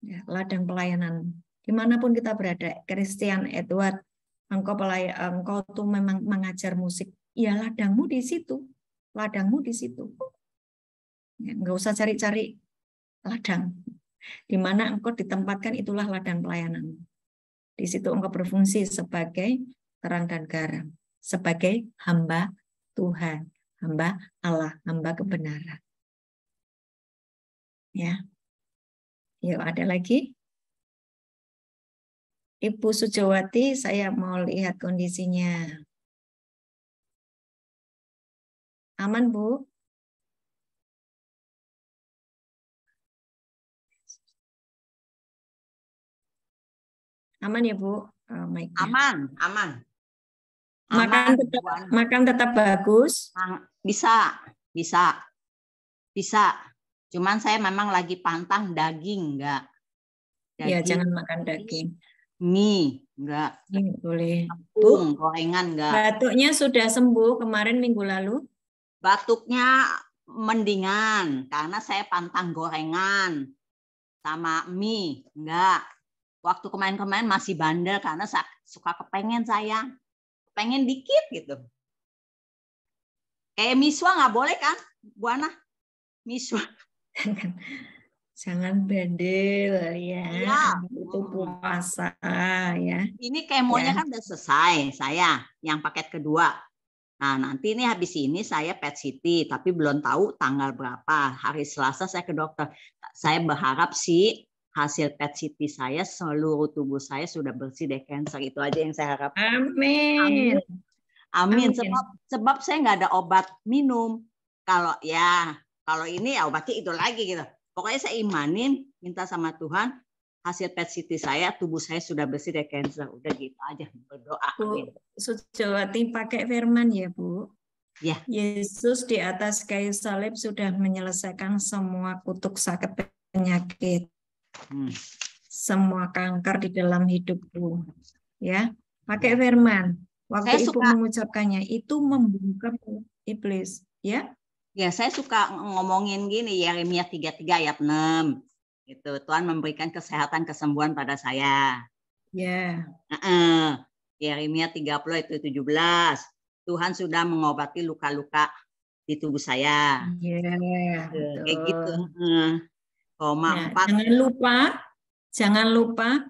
ya, ladang pelayanan. Dimanapun kita berada, Christian Edward, engkau tuh memang mengajar musik, ya ladangmu di situ, ladangmu di situ. Ya, nggak usah cari-cari ladang. Di mana engkau ditempatkan itulah ladang pelayanan. Di situ engkau berfungsi sebagai terang dan garam, sebagai hamba Tuhan, hamba Allah, hamba kebenaran. Ya, yuk ada lagi. Ibu Sujawati, saya mau lihat kondisinya. Aman, Bu? Aman ya, Bu? Aman. Makan tetap bagus? Bisa. Cuman saya memang lagi pantang daging, enggak. Ya, jangan makan daging. Mie, enggak. Boleh. Tepung, gorengan, enggak. Batuknya sudah sembuh kemarin minggu lalu? Batuknya mendingan, karena saya pantang gorengan sama mie, enggak. Waktu kemarin masih bandel karena suka kepengen saya. Pengen dikit gitu. Kayak miswa nggak boleh kan, Bu Ana? Miswa. Jangan bandel ya. Itu puasa ya. Ini kemonya kan udah selesai saya yang paket kedua. Nah, nanti ini habis ini saya PET CT, tapi belum tahu tanggal berapa. Hari Selasa saya ke dokter. Saya berharap sih hasil PET CT saya seluruh tubuh saya sudah bersih dari kanker. Itu aja yang saya harap. Amin. Sebab saya nggak ada obat minum. Kalau ini ya obatnya itu lagi gitu. Pokoknya saya imanin, minta sama Tuhan, hasil PET CT saya, tubuh saya sudah bersih dari kanker. Udah gitu aja, berdoa. Bu Sujawati pakai firman ya, Bu. Ya. Yesus di atas kayu salib sudah menyelesaikan semua kutuk sakit penyakit. Semua kanker di dalam hidupku. Ya, pakai firman. Waktu Ibu mengucapkannya, itu membungkam iblis. Ya. Ya, saya suka ngomongin gini, Yeremia 33 ayat 6. Gitu. Tuhan memberikan kesehatan, kesembuhan pada saya. Ya. Yeremia 30 itu 17. Tuhan sudah mengobati luka-luka di tubuh saya. Kayak gitu. Nah, jangan lupa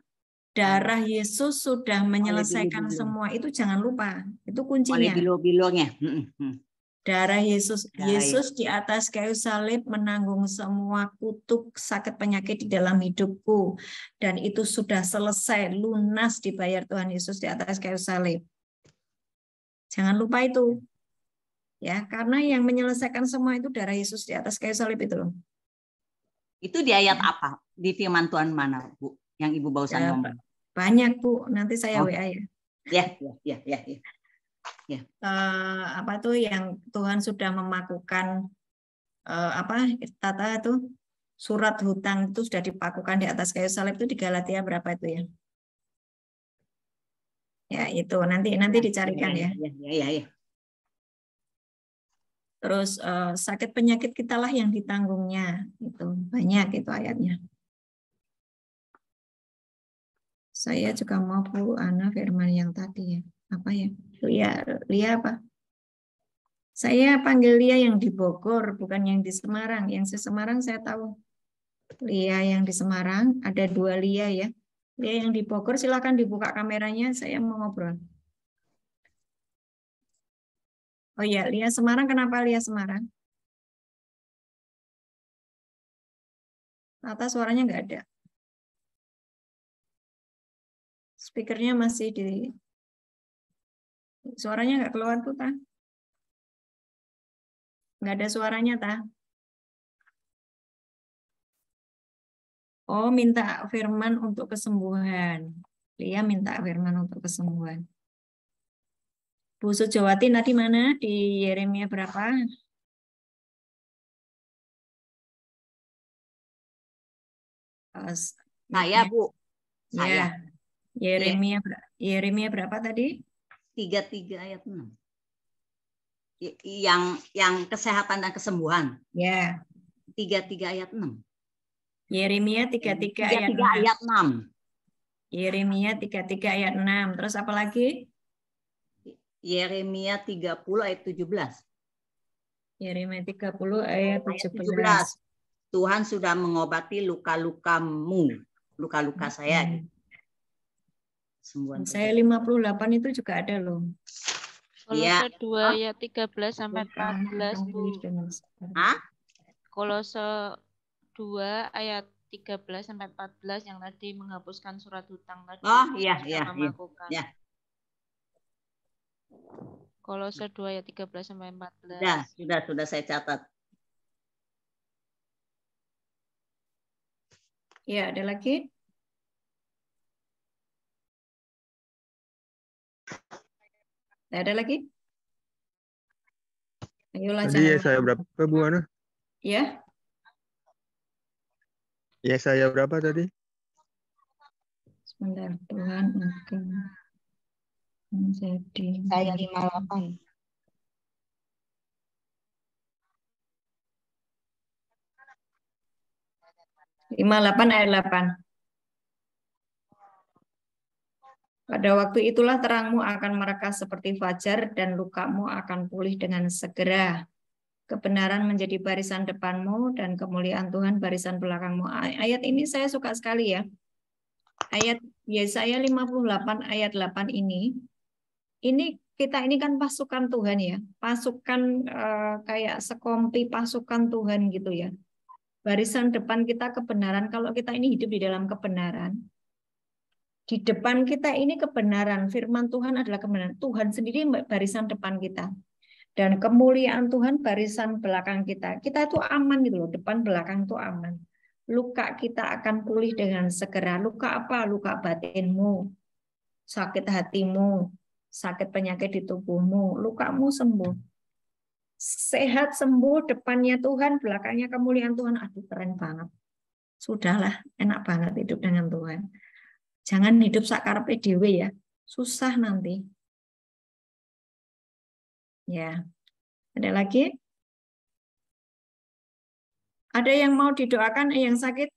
darah Yesus sudah menyelesaikan semua. Itu jangan lupa. Itu kuncinya. Bilo-bilonya. Darah Yesus di atas kayu salib menanggung semua kutuk sakit penyakit di dalam hidupku, dan itu sudah selesai, lunas, dibayar Tuhan Yesus di atas kayu salib. Jangan lupa itu. Ya, karena yang menyelesaikan semua itu darah Yesus di atas kayu salib itu loh. Itu di ayat apa? Di firman Tuhan mana, Bu? Yang Ibu barusan ngomong. Banyak, Bu. Nanti saya WA ya. Ya. Apa tuh yang Tuhan sudah memakukan Tata itu surat hutang itu sudah dipakukan di atas kayu salib itu di Galatia berapa itu ya? Ya itu nanti dicarikan ya. Ya. Terus sakit penyakit kitalah yang ditanggungnya, itu banyak itu ayatnya. Saya juga mau Bu Ana firman yang tadi ya. Apa ya? Lia apa? Saya panggil Lia yang di Bogor, bukan yang di Semarang. Yang di Semarang saya tahu. Lia yang di Semarang, ada 2 Lia ya. Lia yang di Bogor, silakan dibuka kameranya, saya mau ngobrol. Oh iya, Lia Semarang, kenapa Lia Semarang? Tata suaranya nggak ada. Speakernya masih di... Suaranya nggak keluar tuh, Ta. Nggak ada suaranya, Ta. Oh, minta firman untuk kesembuhan. Lia minta firman untuk kesembuhan. Bu Sujawati tadi mana? Di Yeremia berapa? Saya, Bu. Saya. Ya. Yeremia berapa tadi? 33 ayat 6. Yang kesehatan dan kesembuhan. Ya. 33 ayat 6. Yeremia 33 ayat 6. Ayat 6. Yeremia 33 ayat 6. Terus apa lagi? Yeremia 30 ayat 17. Yeremia 30 ayat 17. Tuhan sudah mengobati luka-lukamu, luka-luka saya. Saya 58 itu juga ada loh. Kolose 2 ayat 13 sampai 14, Bu. Kolose 2 ayat 13 sampai 14 yang tadi menghapuskan surat hutang tadi. Oh iya. Kolose 2 ayat 13 sampai 14. Sudah saya catat. Ya, ada lagi? Ada lagi? Ayolah, tadi ya saya berapa, Bu Ana? Ya. Ya saya berapa tadi? Sebentar, Tuhan akan menjadi. Saya 58. 58 ayat 8. Pada waktu itulah terangmu akan merekah seperti fajar dan lukamu akan pulih dengan segera. Kebenaran menjadi barisan depanmu dan kemuliaan Tuhan barisan belakangmu. Ayat ini saya suka sekali ya. Ayat Yesaya 58 ayat 8 ini kita ini kan pasukan Tuhan ya. Pasukan kayak sekompi pasukan Tuhan gitu ya. Barisan depan kita kebenaran. Kalau kita ini hidup di dalam kebenaran, di depan kita ini kebenaran, firman Tuhan adalah kebenaran. Tuhan sendiri barisan depan kita. Dan kemuliaan Tuhan barisan belakang kita. Kita itu aman gitu loh, depan belakang itu aman. Luka kita akan pulih dengan segera. Luka apa? Luka batinmu, sakit hatimu, sakit penyakit di tubuhmu, lukamu sembuh. Sehat sembuh, depannya Tuhan, belakangnya kemuliaan Tuhan. Aduh, keren banget. Sudahlah, enak banget hidup dengan Tuhan. Jangan hidup sakarepe dhewe ya. Susah nanti. Ya. Ada lagi? Ada yang mau didoakan yang sakit?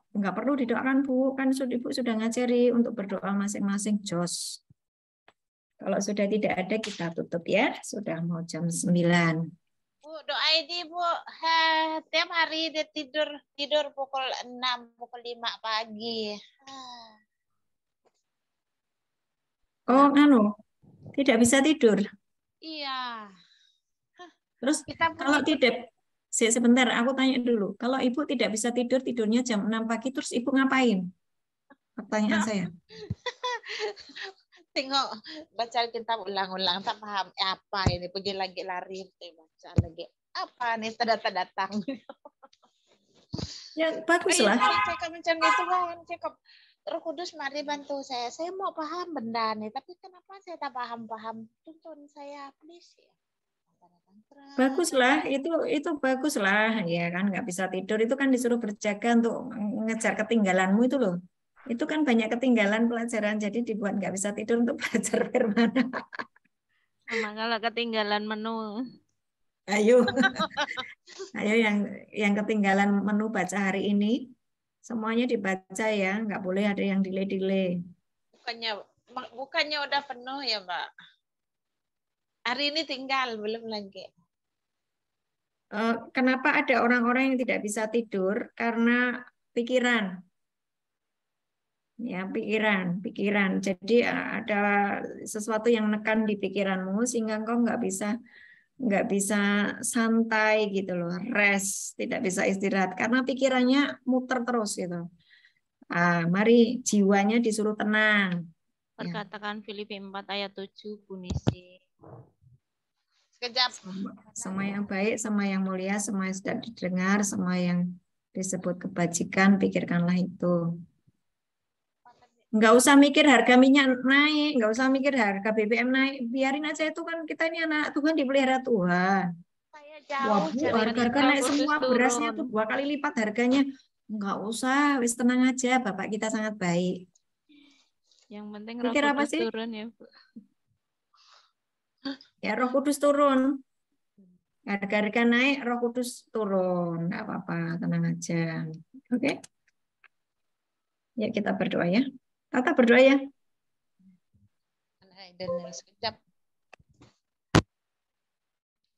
Enggak perlu didoakan, Bu. Kan Ibu sudah ngajari untuk berdoa masing-masing jos. Kalau sudah tidak ada kita tutup ya. Sudah mau jam 9. Bu, doa ini Bu, tiap hari dia tidur pukul 6, pukul 5 pagi. Oh, tidak bisa tidur. Iya. Terus kalau tidak, sebentar aku tanya dulu. Kalau Ibu tidak bisa tidur, tidurnya jam 6 pagi, terus Ibu ngapain? Pertanyaan saya. Tengok, baca kitab ulang-ulang, tak paham apa ini, pergi lagi lari, baca lagi. Apa nih, datang. Ya, baguslah. Cakap macam itu kan, cakap Roh Kudus mari bantu saya. Saya mau paham benda nih, tapi kenapa saya tak paham-paham? Tuntun saya, please ya. Baguslah, itu baguslah, ya kan nggak bisa tidur itu kan disuruh berjaga untuk ngejar ketinggalanmu itu loh. Itu kan banyak ketinggalan pelajaran, jadi dibuat nggak bisa tidur untuk belajar firman. Sama kalau ketinggalan menu. Ayo, ayo yang ketinggalan menu baca hari ini, semuanya dibaca ya, nggak boleh ada yang delay-delay. Bukannya udah penuh ya, Mbak? Hari ini tinggal, belum lagi. Kenapa ada orang-orang yang tidak bisa tidur? Karena pikiran. Ya, pikiran. Jadi ada sesuatu yang nekan di pikiranmu sehingga engkau nggak bisa santai gitu loh, rest, tidak bisa istirahat karena pikirannya muter terus gitu. Mari jiwanya disuruh tenang. Perkatakan Filipi 4 ayat 7, Bu Nisi. Sekejap. Semua yang baik, semua yang mulia, semua yang sudah didengar, semua yang disebut kebajikan, pikirkanlah itu. Nggak usah mikir harga minyak naik, nggak usah mikir harga BBM naik, biarin aja itu kan kita ini anak Tuhan dipelihara Tuhan. Wah, Bu, harga naik semua, berasnya tuh 2 kali lipat harganya. Nggak usah, wis tenang aja, Bapak kita sangat baik. Yang penting Roh Kudus turun ya, Bu. Ya, Roh Kudus turun. Harga-harga naik, Roh Kudus turun. Nggak apa-apa, tenang aja. Oke? Ya, kita berdoa ya. Tata berdoa ya. Sekejap.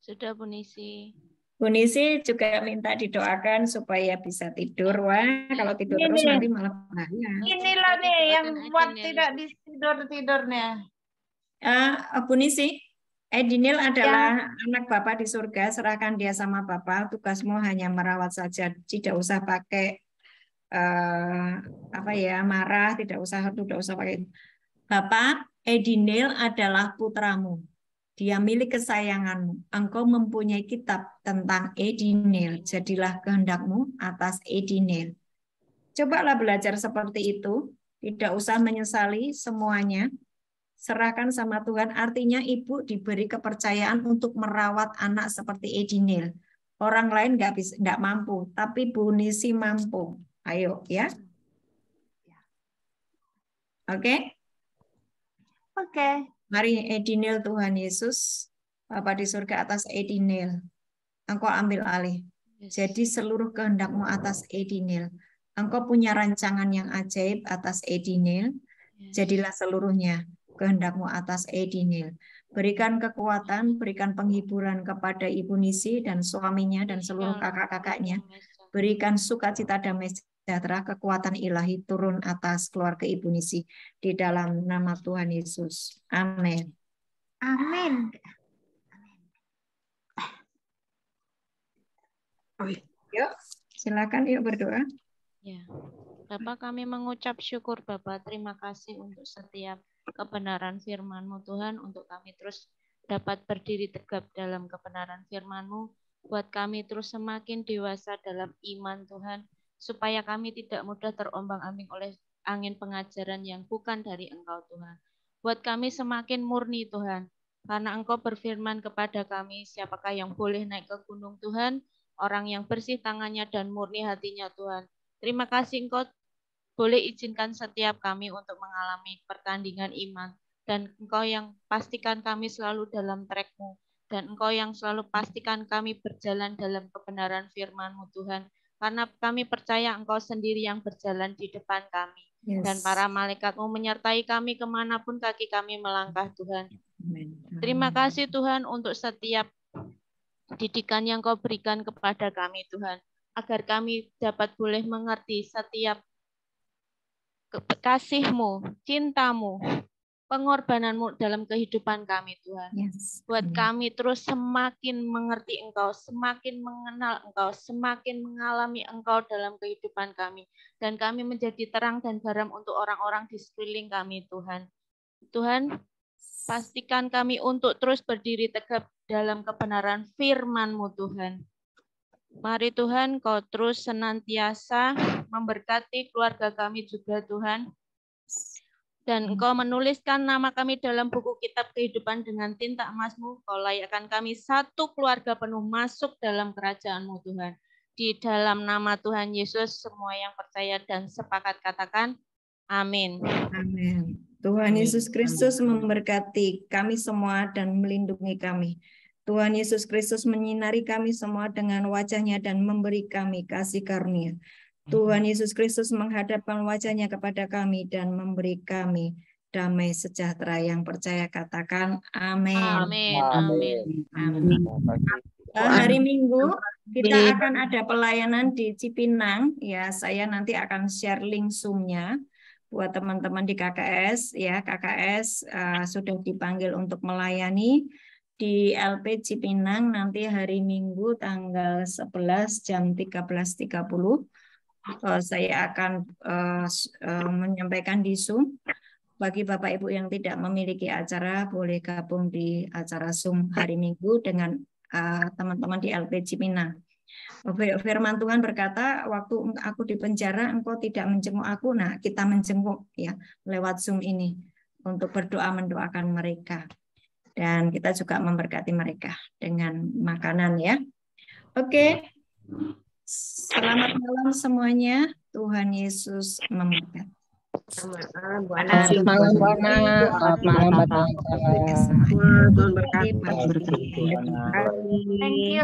Sudah Bu Nisi. Bu Nisi juga minta didoakan supaya bisa tidur. Wah, kalau tidur terus nanti malah bahaya. Inilah nih yang buat tidak tidur-tidurnya. Bu Nisi, Edinil adalah anak Bapak di surga. Serahkan dia sama Bapak. Tugasmu hanya merawat saja. Tidak usah pakai marah, tidak usah pakai. Bapak, Edinil adalah putramu. Dia milik kesayanganmu. Engkau mempunyai kitab tentang Edinil. Jadilah kehendakmu atas Edinil. Cobalah belajar seperti itu. Tidak usah menyesali semuanya. Serahkan sama Tuhan. Artinya ibu diberi kepercayaan untuk merawat anak seperti Edinil. Orang lain nggak mampu, tapi Bu Nisi mampu. Ayo ya. Oke? Oke. Mari Edinil Tuhan Yesus, Bapa di surga atas Edinil. Engkau ambil alih. Jadi seluruh kehendakmu atas Edinil. Engkau punya rancangan yang ajaib atas Edinil. Jadilah seluruhnya kehendakmu atas Edinil. Berikan kekuatan, berikan penghiburan kepada Ibu Nisi dan suaminya dan seluruh kakak-kakaknya. Berikan sukacita damai sejahtera, kekuatan ilahi turun atas keluarga Ibu Nisi di dalam nama Tuhan Yesus. Amin. Amin. Yuk, silakan yuk berdoa. Ya. Bapak, kami mengucap syukur Bapak, terima kasih untuk setiap kebenaran firman-Mu Tuhan, untuk kami terus dapat berdiri tegap dalam kebenaran firman-Mu, buat kami terus semakin dewasa dalam iman Tuhan, supaya kami tidak mudah terombang-ambing oleh angin pengajaran yang bukan dari Engkau Tuhan. Buat kami semakin murni Tuhan, karena Engkau berfirman kepada kami, siapakah yang boleh naik ke gunung Tuhan? Orang yang bersih tangannya dan murni hatinya Tuhan. Terima kasih Engkau boleh izinkan setiap kami untuk mengalami pertandingan iman, dan Engkau yang pastikan kami selalu dalam track-Mu, dan Engkau yang selalu pastikan kami berjalan dalam kebenaran firman-Mu Tuhan, karena kami percaya Engkau sendiri yang berjalan di depan kami. Yes. Dan para malaikat-Mu menyertai kami kemanapun kaki kami melangkah Tuhan. Amen. Terima kasih Tuhan untuk setiap didikan yang Kau berikan kepada kami Tuhan, agar kami dapat boleh mengerti setiap kasih-Mu, cinta-Mu, pengorbanan-Mu dalam kehidupan kami Tuhan. Yes. Buat kami terus semakin mengerti Engkau, semakin mengenal Engkau, semakin mengalami Engkau dalam kehidupan kami. Dan kami menjadi terang dan garam untuk orang-orang di sekeliling kami Tuhan. Tuhan, pastikan kami untuk terus berdiri tegap dalam kebenaran firman-Mu Tuhan. Mari Tuhan, Kau terus senantiasa memberkati keluarga kami juga Tuhan. Dan Engkau menuliskan nama kami dalam buku kitab kehidupan dengan tinta emas-Mu. Kau layakkan kami satu keluarga penuh masuk dalam kerajaan-Mu Tuhan. Di dalam nama Tuhan Yesus, semua yang percaya dan sepakat katakan, amin. Amin. Tuhan Yesus Kristus memberkati kami semua dan melindungi kami. Tuhan Yesus Kristus menyinari kami semua dengan wajah-Nya dan memberi kami kasih karunia. Tuhan Yesus Kristus menghadapkan wajah-Nya kepada kami dan memberi kami damai sejahtera yang percaya katakan amin. Amin. Amin. Amin. Hari Minggu kita akan ada pelayanan di Cipinang ya. Saya nanti akan share link Zoom-nya buat teman-teman di KKS ya. KKS sudah dipanggil untuk melayani di LP Cipinang nanti hari Minggu tanggal 11 jam 13.30. Saya akan menyampaikan di Zoom. Bagi Bapak Ibu yang tidak memiliki acara, boleh gabung di acara Zoom hari Minggu dengan teman-teman di LP Cipinang. Firman Tuhan berkata, waktu aku di penjara, engkau tidak menjenguk aku. Nah, kita menjenguk ya lewat Zoom ini untuk berdoa mendoakan mereka. Dan kita juga memberkati mereka dengan makanan ya. Oke. Selamat malam semuanya. Tuhan Yesus memberkati. Selamat malam Bu Ana. Selamat malam. Selamat malam. Tuhan berkati. Thank you.